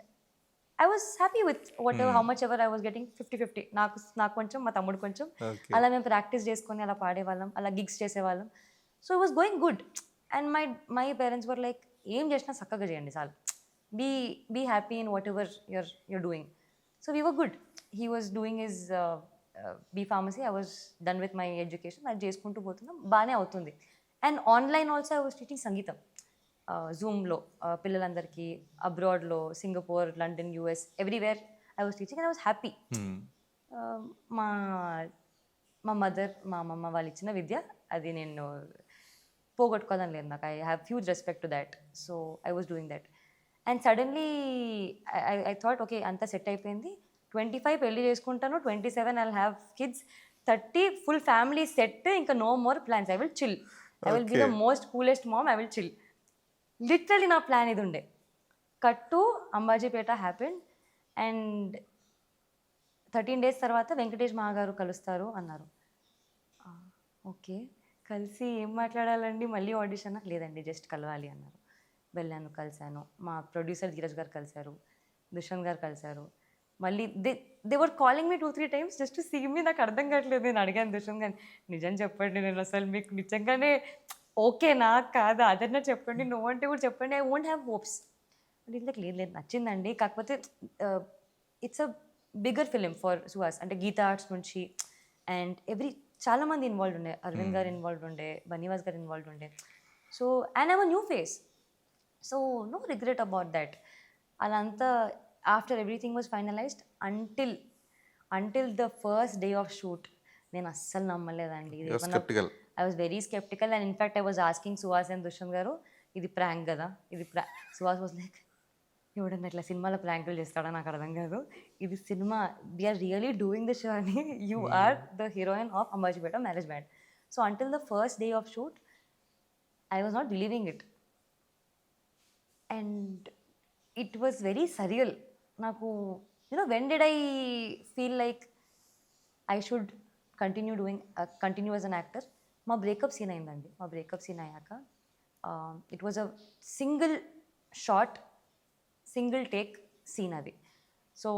I was happy with what ever how much ever I was getting. 50-50, నాకు కొంచెం, మా తమ్ముడు కొంచెం. అలా మేము ప్రాక్టీస్ చేసుకొని అలా పాడేవాళ్ళం, అలా గిగ్స్ చేసేవాళ్ళం. So it was going good. And my parents were like, ఏం చేసినా చక్కగా చేయండి చాలు, be happy in whatever you're doing. So we were good. He was doing his B pharmacy. I was done with my education. అది చేసుకుంటూ పోతున్నాం, బాగానే అవుతుంది. And online also I was teaching సంగీతం జూమ్లో పిల్లలందరికీ, అబ్రాడ్లో, Singapore, London, US, everywhere I was teaching and I was happy. మా మదర్, మా అమ్మమ్మ వాళ్ళు ఇచ్చిన విద్య, అది నేను పోగొట్టుకోదని లేదు. నాకు I have huge respect to that. So I was doing that. And suddenly I thought okay అంతా సెట్ అయిపోయింది. 25 పెళ్లి చేసుకుంటాను, 27 I will have kids, 30 full family set, ఇంకా no more plans, I will chill, I will be the most coolest mom, I will chill. Literally నా plan ఇది ఉండే. Cut to Ambajipeta happened and 13 days తర్వాత వెంకటేష్ మా గారు కలుస్తారు అన్నారు. ఓకే, కలిసి ఏం మాట్లాడాలండి, మళ్ళీ ఆడిషన్? లేదండి, జస్ట్ కలవాలి అన్నారు. వెళ్ళాను, కలిశాను. మా ప్రొడ్యూసర్ ధీరజ్ గారు కలిశారు, దుష్యంత్ గారు కలిశారు. మళ్ళీ they were calling me 2-3 times just to see me. నాకు అర్థం కావట్లేదు. నేను అడిగాను దుష్యంత్ గారిని, నిజం చెప్పండి, నేను అసలు మీకు నిజంగానే ఓకేనా కాదా అదన్నా చెప్పండి, నో అంటే కూడా చెప్పండి, ఐ వోంట్ హ్యావ్ హోప్స్. అంటే ఇంతకు లేదు లేదు నచ్చిందండి, కాకపోతే it's a bigger film for Suhas. అంటే గీతా ఆర్ట్స్ నుంచి అండ్ చాలామంది ఇన్వాల్వ్ ఉండే, అరవింద్ గారు ఇన్వాల్వ్ ఉండే, బనీవాస్ గారు ఇన్వాల్వ్ ఉండే. So and I'm a new face, so no regret about that. అలా అంతా after everything was finalised until the first day of shoot నేను అస్సలు నమ్మలేదండి. skeptical. I was very sceptical and in fact I was asking Suhas and Dushyanth garu, ఇది prank కదా, ఇది Suhas was like, ఎవడన్నా ఇట్లా సినిమాలో ప్రాంకులు చేస్తాడో నాకు అర్థం కాదు, ఇది cinema, we're really doing the show అని, you are the heroine of Ambajipeta marriage band. So until the first day of shoot I was not believing it and it was very surreal. నాకు when did I feel like I should continue as an actor? మా breakup scene అయిందండి. మా breakup scene అయ్యాక it was a single take scene అది. So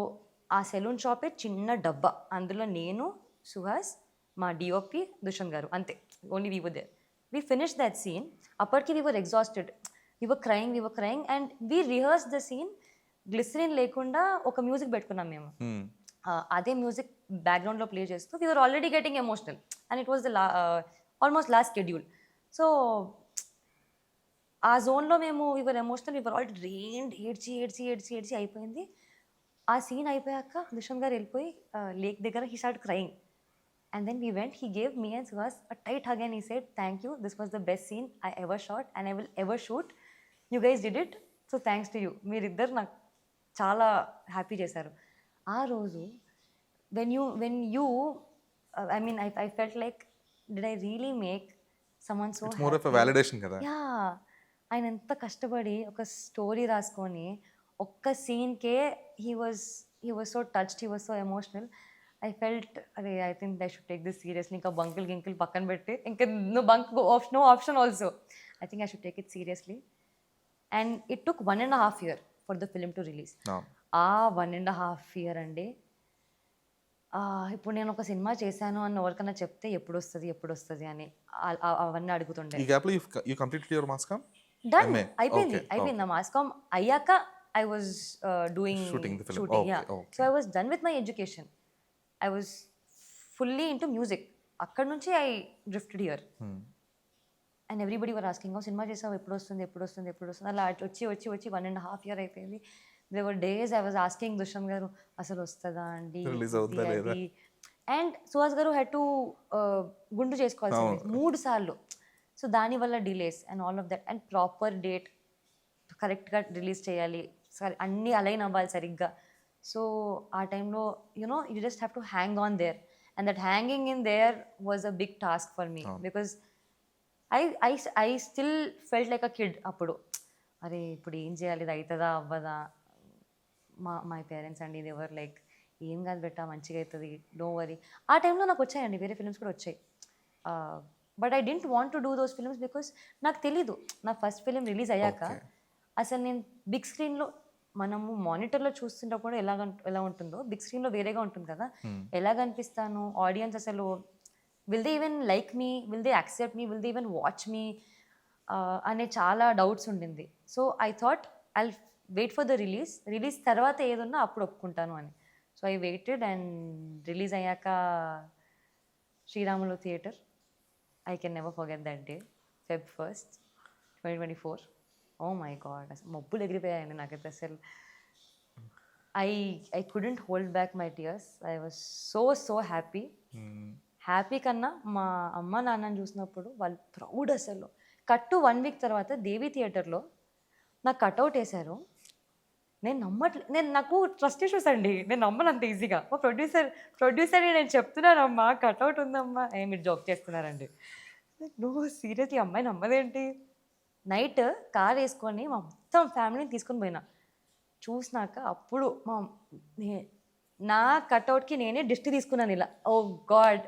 ఆ saloon షాపే చిన్న డబ్బా, అందులో నేను, సుహాస్, మా డిఓపి దుష్యంత్ గారు, అంతే. Only we were there. We finish that scene. అప్పటికి we were exhausted, we were crying and we rehearse the scene. Glycerin లేకుండా ఒక మ్యూజిక్ పెట్టుకున్నాం మేము. అదే మ్యూజిక్ బ్యాక్గ్రౌండ్లో ప్లే చేస్తూ we were already getting emotional and it was the almost last schedule. So ఆ జోన్లో మేము వర్ ఎమోషనల్, వర్ ఆల్ డ్రెయిన్డ్, ఏడ్చి అయిపోయింది. ఆ సీన్ అయిపోయాక దుష్యంత్ గారు వెళ్ళిపోయి లేక్ దగ్గర he start crying and then we went, he gave me and Suhas a tight hug and he said, thank you, this was the best scene I ever shot and I will ever shoot, you guys did it, so thanks to you. మీరిద్దరు నాకు చాలా happy చేశారు ఆ రోజు. When you I mean I felt like, did I really make someone so more of a validation కదా. Yeah, ఆయన ఎంత కష్టపడి ఒక స్టోరీ రాసుకొని ఒక్క సీన్కే he was so touched, he was so emotional. I felt, అరే I think I should take this seriously. ఇంకా గింకిల్ పక్కన పెట్టి, ఇంకా no no option also, I think I should take it seriously. And it took 1.5 years for the film to release. ఆ 1.5 years అండి, ఇప్పుడు నేను ఒక సినిమా చేశాను అని ఎవరికైనా చెప్తే ఎప్పుడు వస్తుంది అని అవన్నీ అడుగుతుండే. ఈ గ్యాప్ లో you completed your mass com? Done, అయిపోయింది. నా మాస్ కామ్ అయ్యాక I was doing shooting. So I was done with my education. I was fully into music. అక్కడ నుంచి I drifted here and everybody were asking, సినిమా చేసావు, ఎప్పుడు వస్తుంది అలా వచ్చి 1.5 years అయిపోయింది. They were days I was asking Dushyanth garu, అసలు వస్తుందా అండి అది, అండ్ సుహాస్ గారు హ్యాడ్ టు గుండు చేసుకోవాల్సింది 3 సార్లు. సో దానివల్ల delays and all of that and proper date కరెక్ట్గా రిలీజ్ చేయాలి, సరే అన్నీ అలైన్ అవ్వాలి సరిగ్గా. సో ఆ టైంలో you just have to hang on there and that hanging in there was a big task for me because I still felt like a kid అప్పుడు. అరే ఇప్పుడు ఏం చేయాలి, ఇది అవుతుందా అవ్వదా. మై పేరెంట్స్ అండి, ఇది ఎవరు లైక్, ఏం కాదు బెట్టా, మంచిగా అవుతుంది, డో వరీ. ఆ టైంలో నాకు వచ్చాయండి వేరే ఫిల్మ్స్ కూడా వచ్చాయి, but I didn't want to do those films because నాకు తెలీదు. నా ఫస్ట్ ఫిలిం రిలీజ్ అయ్యాక అసలు నేను బిగ్ స్క్రీన్లో, మనము మానిటర్లో చూస్తున్నప్పుడు ఎలా ఉంటుందో బిగ్ స్క్రీన్లో వేరేగా ఉంటుంది కదా, ఎలా కనిపిస్తాను, ఆడియన్స్ అసలు will they even like me, will they accept me, will they even watch me అనే చాలా డౌట్స్ ఉండింది. So I thought I'll wait for the release తర్వాత ఏదన్నా అప్పుడు ఒప్పుకుంటాను అని. So I waited and release అయ్యాక Sriramulu theatre, I can never forget that day, Feb 1st, 2024. Oh my god, అసలు మబ్బులు ఎగిరిపోయాయండి నాకైతే. అసలు I couldn't hold back my tears. I was so happy కన్నా మా అమ్మ నాన్నని చూసినప్పుడు వాళ్ళు ప్రౌడ్. అసలు కట్టు 1 week తర్వాత దేవి థియేటర్లో నాకు కట్అవుట్ వేశారు. నాకు ట్రస్ట్ ఇష్యూస్ అండి, నేను నమ్మను అంత ఈజీగా. మా ప్రొడ్యూసర్ నేను చెప్తున్నానమ్మా కట్అవుట్ ఉందమ్మా, మీరు జోక్ చేస్తున్నారండి. నో సీరియస్లీ, అమ్మాయి నమ్మదేంటి. నైట్ కార్ వేసుకొని మొత్తం ఫ్యామిలీని తీసుకొని పోయినా. చూసినాక అప్పుడు నా కట్అవుట్కి నేనే దిష్టి తీసుకున్నాను ఇలా. Oh god,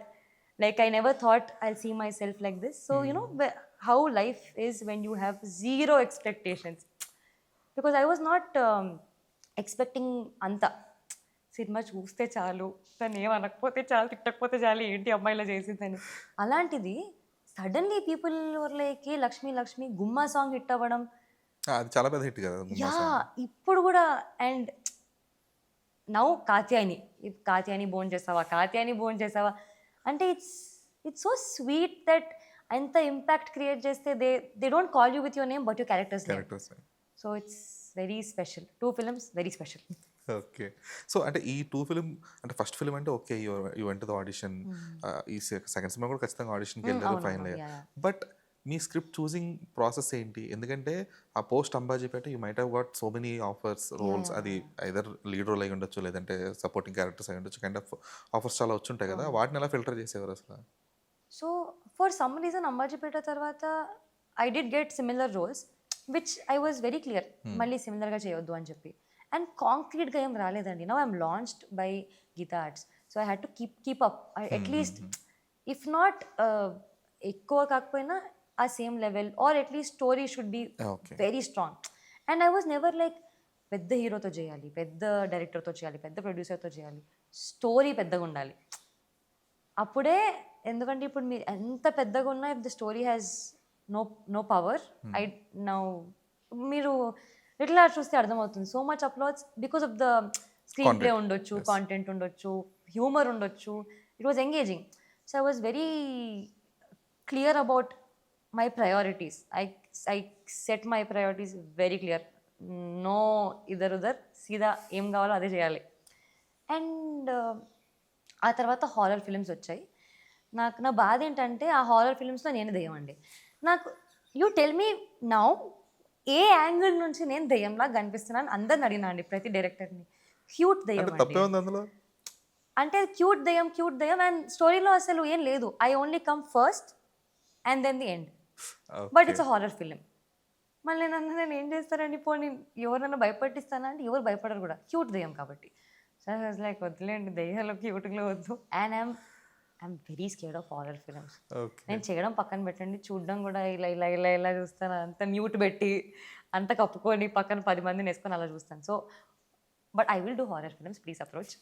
like I never thought I see myself like this. So you know how life is when you have zero expectations. Because I was not expecting అంత. సినిమా చూస్తే చాలు, తను ఏమనకపోతే చాలు, తిట్టకపోతే చాలు, ఏంటి అమ్మాయిలా చేసిందని. అలాంటిది suddenly people like Lakshmi Lakshmi గుమ్మా సాంగ్ హిట్ అవ్వడం. అది చాలా పెద్ద హిట్ కదా యా, ఇప్పుడు కూడా. అండ్ నౌ కాత్యాయని, కాత్యాయని భోజనం చేసావా, కాత్యాయని భోజనం చేసావా అంటే ఇట్స్ సో స్వీట్ దట్ ఎంత ఇంపాక్ట్ క్రియేట్ చేస్తే they don't call you with your name but your characters name. So it's very special. 2 films very special. Okay. So అంటే ఈ 2 ఫిలిం అంటే ఫస్ట్ ఫిలిం అంటే okay, you went to the audition. ఈ second cinema కూడా ఖచ్చితంగా ఆడిషన్కి వెళ్ళారు, final అయ్యారు. But me script choosing process ఏంటి? ఎందుకంటే ఆ post Ambajipeta you might have got so many offers, roles. అది ఐదర్ లీడ్ రోల్ అయి ఉండొచ్చు, లేదంటే సపోర్టింగ్ క్యారెక్టర్స్ అయి ఉండొచ్చు. కైండ్ ఆఫ్ ఆఫర్స్ చాలా వచ్చుంటాయి కదా, వాటిని ఎలా ఫిల్టర్ చేసేవారు అసలు? So for some reason Ambajipeta తర్వాత I did get similar roles which I was very clear, మళ్ళీ సిమిలర్గా చేయొద్దు అని చెప్పి. అండ్ కాంక్రీట్గా ఏం రాలేదండి. Now I'm launched by Geetha Arts. So I had to keep up at least, if not ఎక్కువ కాకపోయినా ఆ same level, or at least story should be very strong. And I was never like పెద్ద హీరోతో చేయాలి, పెద్ద డైరెక్టర్తో చేయాలి, పెద్ద ప్రొడ్యూసర్తో చేయాలి. స్టోరీ పెద్దగా ఉండాలి అప్పుడే. ఎందుకంటే ఇప్పుడు మీరు ఎంత పెద్దగా ఉన్నా if the story has no power, I now మీరు ఇట్లా చూస్తే అర్థమవుతుంది. So much applause because of the screenplay ఉండొచ్చు, కాంటెంట్ ఉండొచ్చు, హ్యూమర్ ఉండొచ్చు. It was engaging. So I was very clear about my priorities. I set my priorities very clear. No ఇదర్ ఉదర్, సీదా ఏం కావాలో అదే చేయాలి. అండ్ ఆ తర్వాత హారర్ ఫిల్మ్స్ వచ్చాయి. నా బాధ ఏంటంటే ఆ హారర్ ఫిల్మ్స్లో నేను దెయ్యమండి. నాకు you tell me now, A angle నుంచి నేను దెయ్యంలా కనిపిస్తున్నాను అందరిని అడిగినా అండి, ప్రతి డైరెక్టర్ని. క్యూట్ దెయ్యం అందులో అంటే క్యూట్ దెయ్యం అండ్ స్టోరీలో అసలు ఏం లేదు. I only come first and then the end. But it's a horror film. మళ్ళీ నేను ఏం చేస్తారండి, పోనీ ఎవరన్నా భయపట్టిస్తానా అంటే ఎవరు భయపడరు కూడా, క్యూట్ దెయ్యం కాబట్టి. సో ఐ వాజ్ లైక్ వద్దులేండి, దెయ్యాలు క్యూట్గా వద్దు. And I'm very scared of horror films. నేను చేయడం పక్కన పెట్టండి, చూడడం కూడా ఇలా చూస్తాను. అంత మ్యూట్ పెట్టి అంత కప్పుకొని పక్కన 10 మందిని వేసుకొని అలా చూస్తాను. So but I will do horror films, please approach.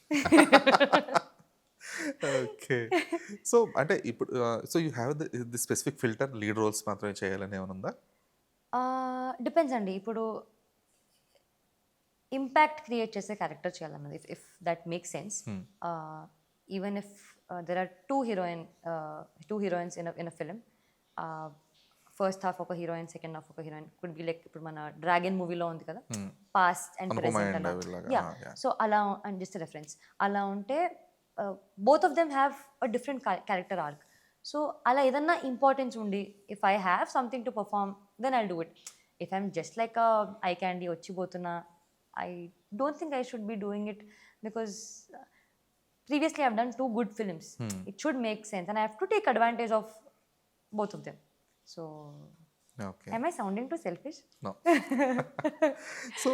Okay. So అంటే ఇప్పుడు so you have the specific filter, lead roles మాత్రమే చేయాలని ఏమైనా ఉందా? డిపెండ్స్ అండి. ఇప్పుడు ఇంపాక్ట్ క్రియేట్ చేసే క్యారెక్టర్ చేయాలన్నది, if that make sense. Even if there are two heroines in a film. First half ఒక హీరోయిన్, సెకండ్ హాఫ్ ఒక హీరోయిన్. కుడ్ బి లైక్ ఇప్పుడు మన డ్రాగన్ మూవీలో ఉంది కదా, పాస్ట్ అండ్ ప్రెసెంట్ అలా. యా, సో అలా అండ్ జస్ట్ రెఫరెన్స్ అలా ఉంటే both of them have a different character arc. So అలా ఏదన్నా ఇంపార్టెన్స్ ఉండి if I have something to perform then I'll do it. If I'm just like eye candy వచ్చిపోతున్నా, I don't think I should be doing it because previously I've done 2 good films. It should make sense and I have to take advantage of both of them. So okay. am I sounding too selfish? No. So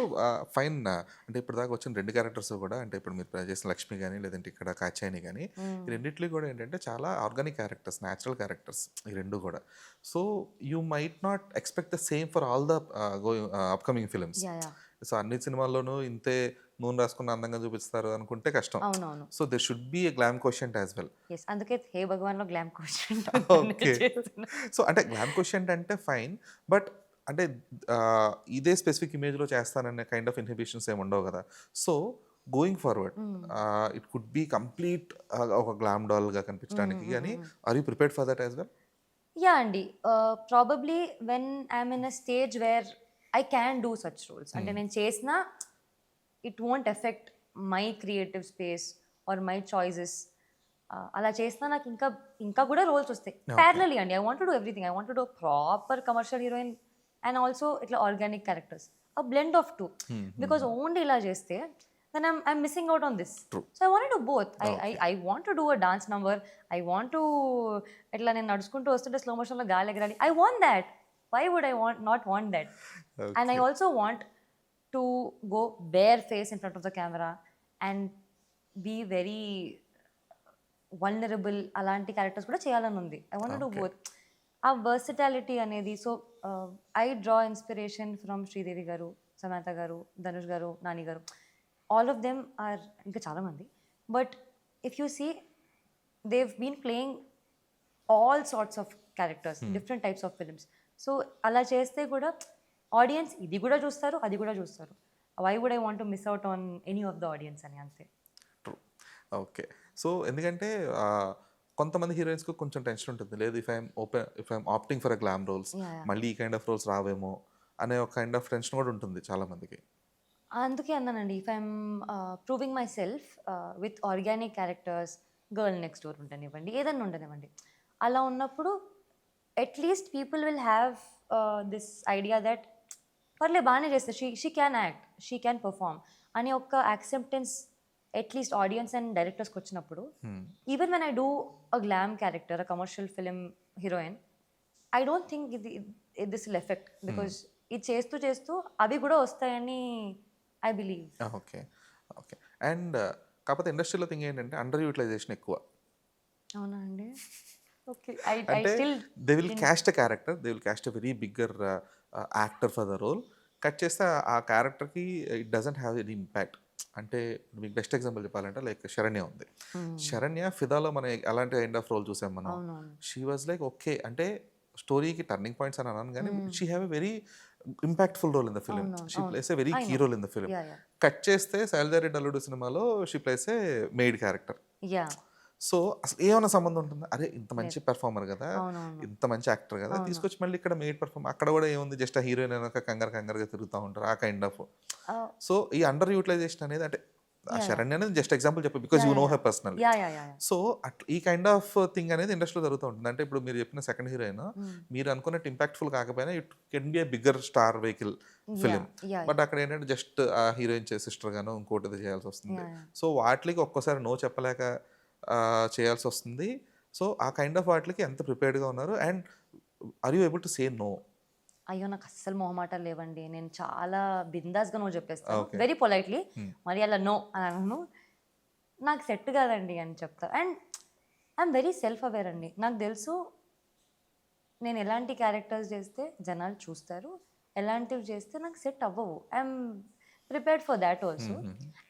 fine. అంటే ఇప్పుడు దాకా వచ్చిన 2 characters కూడా, అంటే ఇప్పుడు మీరు చేసిన లక్ష్మి కానీ లేదంటే ఇక్కడ కాచాయిని కానీ, ఈ రెండిట్లో కూడా ఏంటంటే చాలా ఆర్గానిక్ క్యారెక్టర్స్, న్యాచురల్ క్యారెక్టర్స్ ఈ 2 కూడా. So you might not expect the same for all the upcoming films. So అన్ని సినిమాల్లోనూ ఇంతే నూనె రాసుకున్న అందంగా చూపిస్తారు అనుకుంటే కష్టం. అవునవును. So they should be a glam quotient as well. yes, అందుకే హే భగవాన్లో గ్లామ్ క్వశ్చంట్. ఓకే. సో అంటే గ్లామ్ క్వశ్చంట్ అంటే ఫైన్, బట్ అంటే ఇదే స్పెసిఫిక్ ఇమేజ్లో చేస్తాననే కైండ్ ఆఫ్ ఇన్హిబిషన్స్ ఏమి ఉండవు కదా. So going forward it could be complete ఒక గ్లామ్ డాల్గా కనిపించడానికి, కానీ are you prepared for that as well? Yeah అండి, probably when I'm in a stage where I can do such roles. అంటే నేను చేసిన it won't affect my creative space or my choices. అలా చేసినా నాకు ఇంకా కూడా రోల్స్ వస్తాయి ప్యారలీ అండి. I want to do everything. I want to do proper commercial heroine and also ఇట్లా organic characters, a blend of 2. Because only ఇలా చేస్తే then I'm missing out on this. True. So I want to do both. I want to do a dance number. I want to etla nen naduskuntu vastunte slow motion lo gaali egrali. I want that. Why would I not want that? Okay. And I also want to go bare face in front of the camera and be very vulnerable అలాంటి characters కూడా చేయాలని ఉంది. I want to both. ఆ versatility అనేది. So I draw inspiration from Sridevi garu, Samantha గారు, ధనుష్ గారు, నాని గారు. All of them are ఇంకా చాలామంది. But if you see they've been playing all sorts of characters, different types of films. So అలా చేస్తే కూడా ఆడియన్స్ ఇది కూడా చూస్తారు, అది కూడా చూస్తారు. Why would I want to miss out on any of the audience అని అంతే. ట్రూ. ఓకే. సో ఎందుకంటే కొంతమంది హీరోయిన్స్కి కొంచెం టెన్షన్ ఉంటుంది, లేదు if I'm opting for a glam roles, మళ్ళీ ఈ కైండ్ ఆఫ్ రోల్స్ రావేమో అనే ఒక కైండ్ ఆఫ్ టెన్షన్ కూడా ఉంటుంది చాలామందికి. అందుకే అన్నానండి, if I'm proving myself with organic characters, girl next door ఉండనివ్వండి, ఏదన్నా ఉండనివ్వండి, అలా ఉన్నప్పుడు at least people will have this idea that పర్లే బాగానే చేస్తారు, she can act, she can perform అని ఒక యాక్సెప్టెన్స్ అట్లీస్ట్ ఆడియన్స్ అండ్ డైరెక్టర్స్కి వచ్చినప్పుడు, even when I do a glam character, a commercial film heroine, I don't think this will affect, because ఇది చేస్తూ చేస్తూ అవి కూడా వస్తాయని I believe. Okay. Okay. And కాకపోతే ఇండస్ట్రీలో థింగ్ ఏంటంటే అండర్ యూటిలైజేషన్ ఎక్కువ. అవునా అండి? ఓకే. ఐ అంటే still they will cast a character, they will cast a very bigger actor for the role. Cut చేస్తే ఆ క్యారెక్టర్కి it doesn't have any impact. అంటే మీకు బెస్ట్ ఎగ్జాంపుల్ చెప్పాలంటే లైక్ శరణ్య ఉంది. శరణ్య ఫిదాలో మనం అలాంటి కైండ్ ఆఫ్ రోల్ చూసాం మనం. షీ వాజ్ లైక్ ఓకే, అంటే స్టోరీకి టర్నింగ్ పాయింట్స్ అని అన్నాను కానీ she have a very impactful role in the film. She plays a very key role in the film. Cut చేస్తే శైలజారెడ్డి అల్లుడు సినిమాలో she plays a maid character. So అసలు ఏమైనా సంబంధం ఉంటుందా? అరే ఇంత మంచి పెర్ఫార్మర్ కదా, ఇంత మంచి యాక్టర్ కదా, తీసుకొచ్చి మళ్ళీ ఇక్కడ మెయిడ్ పెర్ఫార్మర్, అక్కడ కూడా ఏముంది, జస్ట్ ఆ హీరోయిన్ వెనక కంగారుగా తిరుగుతూ ఉంటారు, ఆ కైండ్ ఆఫ్. సో ఈ అండర్ యూటిలైజేషన్ అనేది, అంటే ఆ శరణ్య అనేది జస్ట్ ఎగ్జాంపుల్ చెప్పు, because you know her personally. So అట్లా ఈ కైండ్ ఆఫ్ థింగ్ అనేది ఇండస్ట్రీలో జరుగుతూ ఉంటుంది. అంటే ఇప్పుడు మీరు చెప్పిన సెకండ్ హీరోయిన్ మీరు అనుకున్నట్టు ఇంపాక్ట్ఫుల్ కాకపోయినా it can be a bigger star vehicle film. But అక్కడ ఏంటంటే జస్ట్ ఆ హీరోయిన్ సిస్టర్ గాను ఇంకోటి ఇది చేయాల్సి వస్తుంది. సో వాటికి ఒక్కోసారి నో చెప్పలేక చేయాల్సి వస్తుంది. సో ఆ కైండ్ ఆఫ్ వాటికి ఎంత ప్రిపేర్డ్గా ఉన్నారు, and are you able to say no? అయ్యో నాకు అస్సలు మొహమాటాలు లేవండి, నేను చాలా బిందాస్గా నో చెప్పేస్తాను, వెరీ పొలైట్లీ. మరి అలా నో అని అన్నాను, నాకు సెట్ కాదండి అని చెప్తా. And I'm very self aware అండి, నాకు తెలుసు నేను ఎలాంటి క్యారెక్టర్స్ చేస్తే జనాలు చూస్తారు, ఎలాంటివి చేస్తే నాకు సెట్ అవ్వవు. I'm prepared for that also,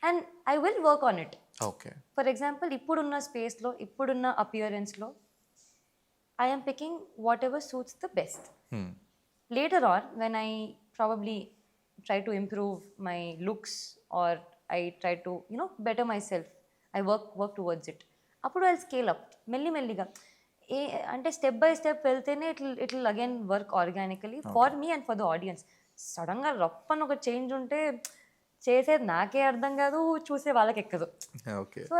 and I will work on it. Okay. For example ఇప్పుడున్న స్పేస్లో, ఇప్పుడున్న అపియరెన్స్లో I'm picking whatever suits the best. Later on, when I probably try to improve my looks or I try to, better myself, I work towards it. Appudu I'll scale up మెల్లిగా. అంటే step by step వెళ్తేనే it will again work organically for me and for the audience. సడన్గా రప్పని ఒక change ఉంటే చేసేది నాకే అర్థం కాదు, చూసే వాళ్ళకి ఎక్కదు. Okay. So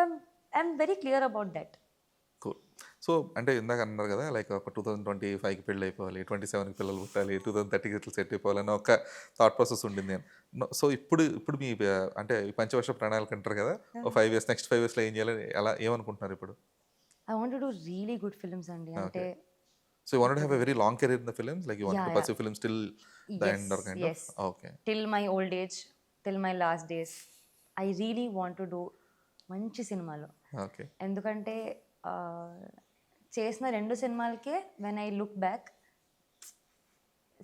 I'm very clear about that. Cool. So అంటే ఇందాక అన్నారు కదా, లైక్ ఒక 2025కి పెళ్ళి అయిపోవాలి, 27కి పిల్లలు పుట్టాలి, 2030కి ఇట్లా సెట్ అయిపోవాలని ఒక థాట్ ప్రాసెస్ ఉండింది నేను. సో ఇప్పుడు మీ అంటే పంచవర్ష ప్రణాళిక అంటారు కదా, ఓ 5 years, నెక్స్ట్ 5 yearsలో ఏం చేయాలని అలా ఏమనుకుంటున్నారు ఇప్పుడు? I want to do really good films అండి. అంటే so you want to have a very long career in the films, like you want to pursue films till the end or kind of? Okay. Till my old age, till my last days, I really want to do మంచి సినిమాలు. Okay. ఎందుకంటే చేసిన 2 సినిమాలకే when I look back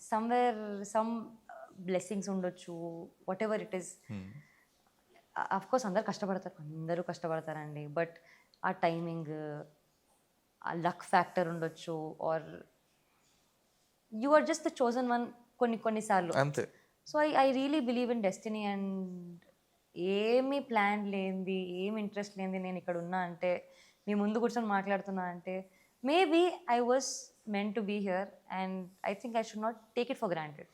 somewhere some blessings ఉండొచ్చు, whatever it is. Of course అందరూ కష్టపడతారండి, but ఆ timing, ఆ లక్ ఫ్యాక్టర్ ఉండొచ్చు, or you are just the chosen one కొన్నిసార్లు అంతే. So I really believe in destiny. And ఏమీ plan లేనిది, ఏమి ఇంట్రెస్ట్ లేనిది నేను ఇక్కడ ఉన్నా అంటే, మీ ముందు కూర్చొని మాట్లాడుతున్నా అంటే, maybe I was meant to be here and I think I should not take it for granted.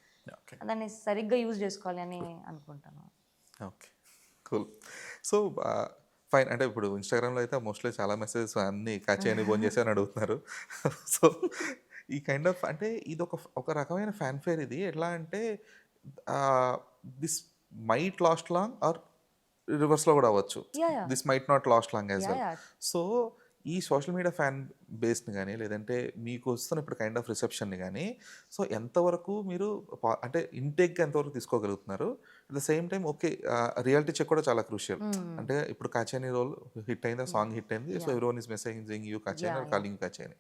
దాన్ని సరిగ్గా యూజ్ చేసుకోవాలి అని అనుకుంటాను. Okay, cool. So fine. అంటే ఇప్పుడు ఇన్స్టాగ్రామ్లో అయితే మోస్ట్లీ చాలా మెసేజెస్ అన్నీ కాచేయని ఫోన్ చేసి అని అడుగుతున్నారు. సో ఈ కైండ్ ఆఫ్, అంటే ఇది ఒక రకమైన ఫ్యాన్ ఫేర్. ఇది ఎట్లా అంటే this might last long or రివర్స్లో కూడా అవ్వచ్చు, this might not last long as well. So ఈ సోషల్ మీడియా ఫ్యాన్ బేస్ని కానీ లేదంటే మీకు వస్తున్న ఇప్పుడు కైండ్ ఆఫ్ రిసెప్షన్ని కానీ సో ఎంతవరకు మీరు అంటే ఇంటేక్గా ఎంతవరకు తీసుకోగలుగుతున్నారు at the same time okay reality check కూడా చాలా క్రూషియల్. అంటే ఇప్పుడు కాచేని రోల్ హిట్ అయింది, ఆ సాంగ్ హిట్ అయింది, so every one is messaging you కాచేని ఆర్ కాలింగ్ కాచేని.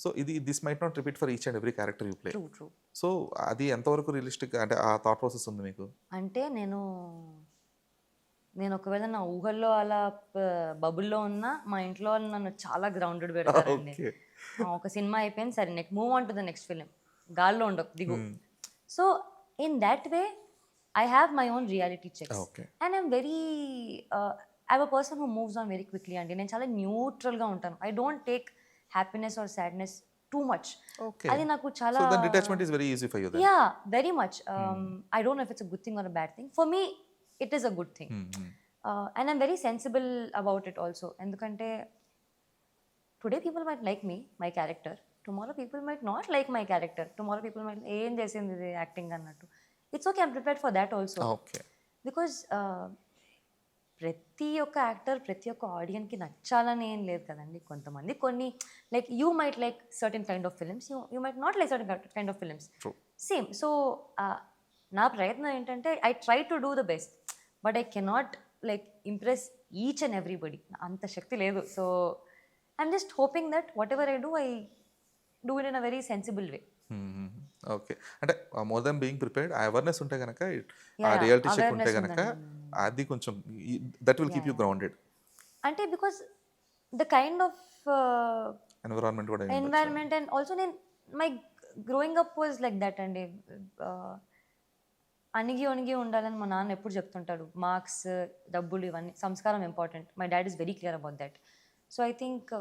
సో ఇది this might not repeat for each and every character you play. So అది ఎంతవరకు రియలిస్టిక్ అంటే ఆ థాట్ ప్రాసెస్ ఉంది మీకు? అంటే నేను ఒకవేళ నా ఊహల్లో అలా బబుల్లో ఉన్నా మా ఇంట్లో వాళ్ళు నన్ను చాలా గ్రౌండెడ్ పెడతారండి. ఓకే. ఒక సినిమా అయిపోయింది, సరే next move on to the next film, గాల్లో ఉండకు దిగు. So in that way I have my own reality checks okay. And I'm very I a person who moves on very quickly అండి. నేను చాలా న్యూట్రల్గా ఉంటాను. I don't take happiness or sadness too much. Okay. అది నాకు చాలా so then detachment is very easy for you then. Yeah very much. I don't know if it's a good thing or a bad thing. For me it is a good thing. And I'm very sensible about it also. ఎందుకంటే today people might like me, my character. Tomorrow people might not like my character. Tomorrow people might ఏం చేసింది ఇది acting అన్నట్టు. It's okay, I'm prepared for that also. Okay. Because ప్రతి ఒక్క actor ప్రతి ఒక్క ఆడియన్కి నచ్చాలని ఏం లేదు కదండి. కొంతమంది కొన్ని like you might like certain kind of films, you might not like certain kind of films. Same. So నా ప్రయత్నం ఏంటంటే I try to do the best but I cannot like impress each and everybody. anta shakti ledu. So I'm just hoping that whatever I do it in a very sensible way. Okay. అంటే more than being prepared ఆ awareness ఉంటే కనుక ఆ reality check ఉంటే కనుక అది కొంచెం that will keep you grounded. అంటే because the kind of environment and also నేను my growing up was like that అండి. అణిగి ఉండాలని మా నాన్న ఎప్పుడు చెప్తుంటాడు. మార్క్స్, డబ్బులు, ఇవన్నీ సంస్కారం important. My dad is very clear about that. So I think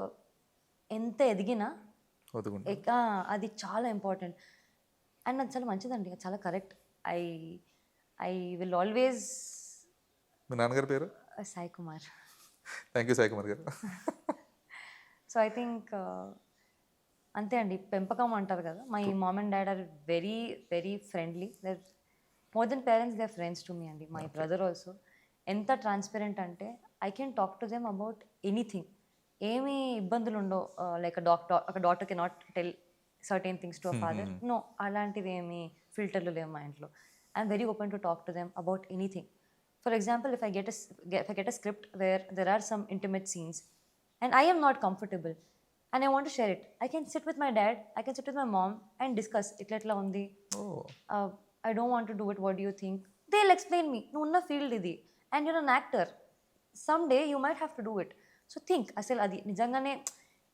ఎంత ఎదిగినా అది చాలా ఇంపార్టెంట్ అండ్ అది చాలా మంచిదండి. అది చాలా కరెక్ట్. I will always. మీ నాన్నగారి పేరు? సాయి కుమార్. థ్యాంక్ యూ సాయి కుమార్ గారు. సో ఐ థింక్ అంతే అండి, పెంపకం అంటారు కదా. My mom and dad are very very friendly. They're more than parents, they're friends to me and my brother also. ఎంత ట్రాన్స్పరెంట్ అంటే I can talk to them about anything. ఏమి ఇబ్బందులు ఉండవు. లైక్ ఒక daughter cannot tell certain things to a father. No, అలాంటివి ఏమి ఫిల్టర్లు లేవు మా ఇంట్లో. I'm very open to talk to them about anything. For example, if I get a script where there are some intimate scenes and I am not comfortable and I want to share it, I can sit with my dad, I can sit with my mom and discuss itla undi. I don't want to do it, what do you think? They'll explain me. No unna field idi and you're an actor, someday you might have to do it. So think asalu adi nijangane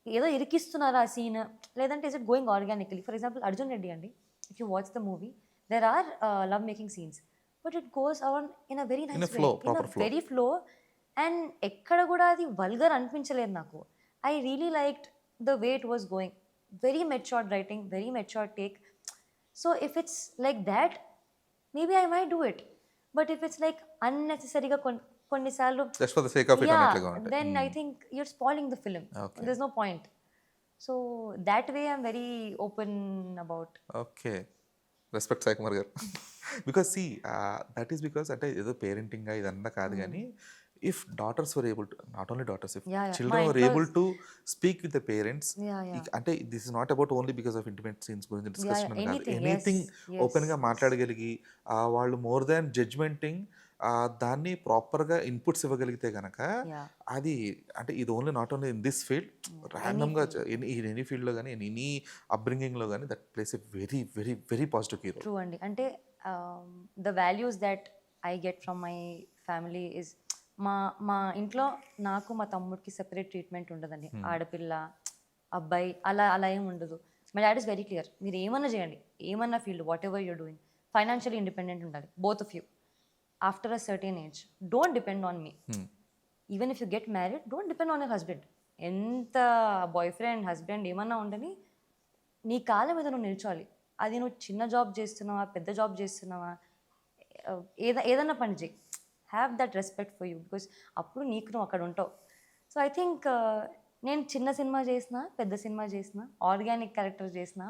ఏదో ఇరికిస్తున్నారా ఆ scene లేదంటే is it going organically. For example Arjun Reddy అండి, if you watch the movie there are love making scenes but it goes on in a very nice way, in a very flow and ఎక్కడ కూడా అది vulgar అనిపించలేదు నాకు. I really liked the way it was going. Very matured writing, very matured take. So if it's like that, maybe I might do it. But if it's like unnecessary ga konnisalu just for the sake of it annatluga unte, then I think you're spoiling the film. Okay. There's no point. So that way I'm very open about. Okay. Respect Sai Kumar garu. Because see, that is because ante edo parenting ga idanna kaadu gaani if daughters were able to, not only daughters, if children were able to speak with the parents, అంటే this is not about only because of intimate scenes గురించి discussion కాదు, anything open గా మాట్లాడగలిగి వాళ్ళు more than జడ్జ్మెంటింగ్ దాన్ని ప్రాపర్గా inputs ఇవ్వగలిగితే కనుక అది అంటే ఇది only not only in this field, ర్యాండమ్గా ఎనీ ఫీల్డ్లో కానీ ఎనీ అప్బ్రింగింగ్లో కానీ that plays a very very very positive key role. True అండి. అంటే the values that I get from my family is మా ఇంట్లో నాకు మా తమ్ముడికి సెపరేట్ ట్రీట్మెంట్ ఉండదండి. ఆడపిల్ల అబ్బాయి అలా ఏం ఉండదు. My dad is very clear, మీరు ఏమన్నా చేయండి, ఏమన్నా field, whatever you're doing, financially independent ఉండాలి, both of you. After a certain age don't depend on me. Even if you get married don't depend on your husband. ఎంత boyfriend husband ఏమన్నా ఉండని, నీ కాళ్ళ మీద నువ్వు నిల్చోవాలి. అది నువ్వు చిన్న జాబ్ చేస్తున్నావా, పెద్ద జాబ్ చేస్తున్నావా, ఏదన్నా పని చేయి. Have that respect for you, because అప్పుడు నీకు నువ్వు అక్కడ ఉంటావు. సో ఐ థింక్ నేను చిన్న సినిమా చేసిన, పెద్ద సినిమా చేసిన, ఆర్గానిక్ క్యారెక్టర్ చేసిన,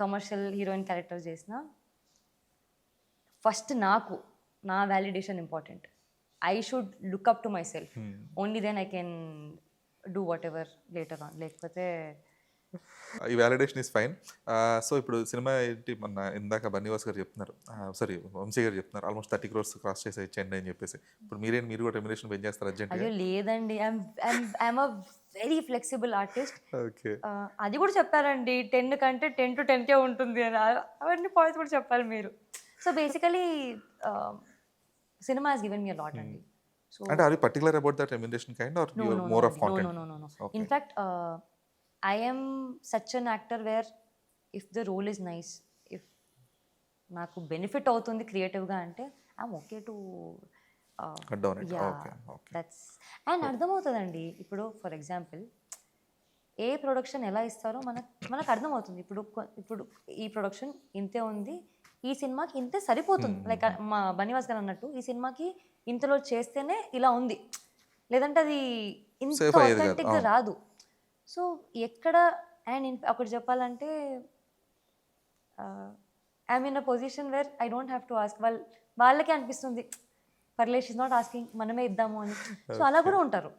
కమర్షియల్ హీరోయిన్ క్యారెక్టర్ చేసిన, ఫస్ట్ నాకు నా validation important. I should look up to myself, only then I can do whatever later on. లేకపోతే ఈ వ్యాలిడేషన్ ఇస్ ఫైన్. సో ఇప్పుడు సినిమా ఏంటి మొన్న ఇందాక బన్నీవాస్ గారు చెప్తున్నారు, సారీ వంశీ గారు చెప్తున్నారు ఆల్మోస్ట్ 30 crores క్రాస్ చేసేయచ్చండి అని చెప్పేసి. ఇప్పుడు మీరు కూడా రెమ్యునేషన్ పెంచేస్తారు అర్జెంట్గా? అయ్యో లేదండి, I'm a very flexible artist. Okay. అది కూడా చెప్పారండి, 10 కంటే 10 to 10K ఉంటుంది అని. అవన్నీ పాయింట్స్ కూడా చెప్పాలి మీరు. So basically cinema has given me a lot అండి. సో అంటే are you particular about that remuneration kind or no you no no more of అండి. Content? No. In fact, I am such an actor where if the role is nice, if నాకు benefit అవుతుంది క్రియేటివ్గా అంటే I'm okay to cut down it. Yeah okay. Okay. That's. And అర్థమవుతుందండి ఇప్పుడు for example A production ఎలా ఇస్తారో మనకు అర్థమవుతుంది. ఇప్పుడు ఈ ప్రొడక్షన్ ఇంతే ఉంది, ఈ సినిమాకి ఇంతే సరిపోతుంది. లైక్ మా బన్నీవాస్ గారు అన్నట్టు ఈ సినిమాకి ఇంతలో చేస్తేనే ఇలా ఉంది, లేదంటే అది ఇంత Safe అయ్యేది కాదు. authentic గా రాదు. సో ఎక్కడ అండ్ ఒకటి చెప్పాలంటే I'm in a position where I don't have to ask. వాళ్ళకే అనిపిస్తుంది పర్లే షీస్ నాట్ ఆస్కింగ్, మనమే ఇద్దాము అని. సో అలా కూడా ఉంటారు.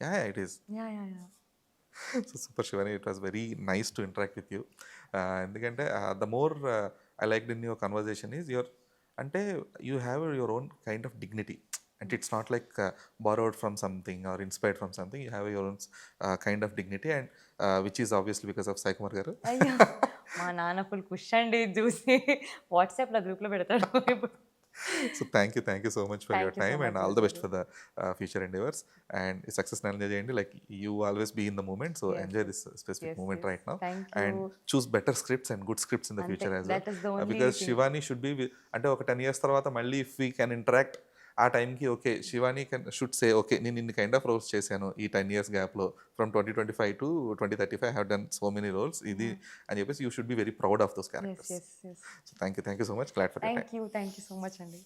Yeah it is. Yeah so super Shivani, it was very nice to interact with you. ఎందుకంటే the more I liked in your conversation is your, అంటే you have your own kind of dignity. అంటే it's not like borrowed from something or inspired from something. You have your own kind of dignity, and which is obviously because of Sai Kumar garu. అయ్యో మా నాన్న full ఖుష్ అండి చూసి, వాట్సాప్లో గ్రూప్లో పెడతాడు ఇప్పుడు. So thank you so much for Thank your you so time, and much, all the best Babu. for the future endeavors, and success na enjoy cheyandi. Like you always be in the moment, so Yes, enjoy this specific yes, moment yes. right now, Thank and you. choose better scripts and good scripts in the Ante, future as well. that is the only Because thing. Shivani should be అంటే ఒక 10 years తర్వాత మళ్ళీ if we can interact ఆ టైంకి, okay Shivani should say okay నేను ఇన్ని kind of roles చేశాను ఈ 10 years గ్యాప్లో, from 2025 to 2035 I have done so many roles ఇది అని చెప్పేసి you should be very proud of those Yes, characters. yes. So thank you so much, glad for your time. Thank you so much అండి.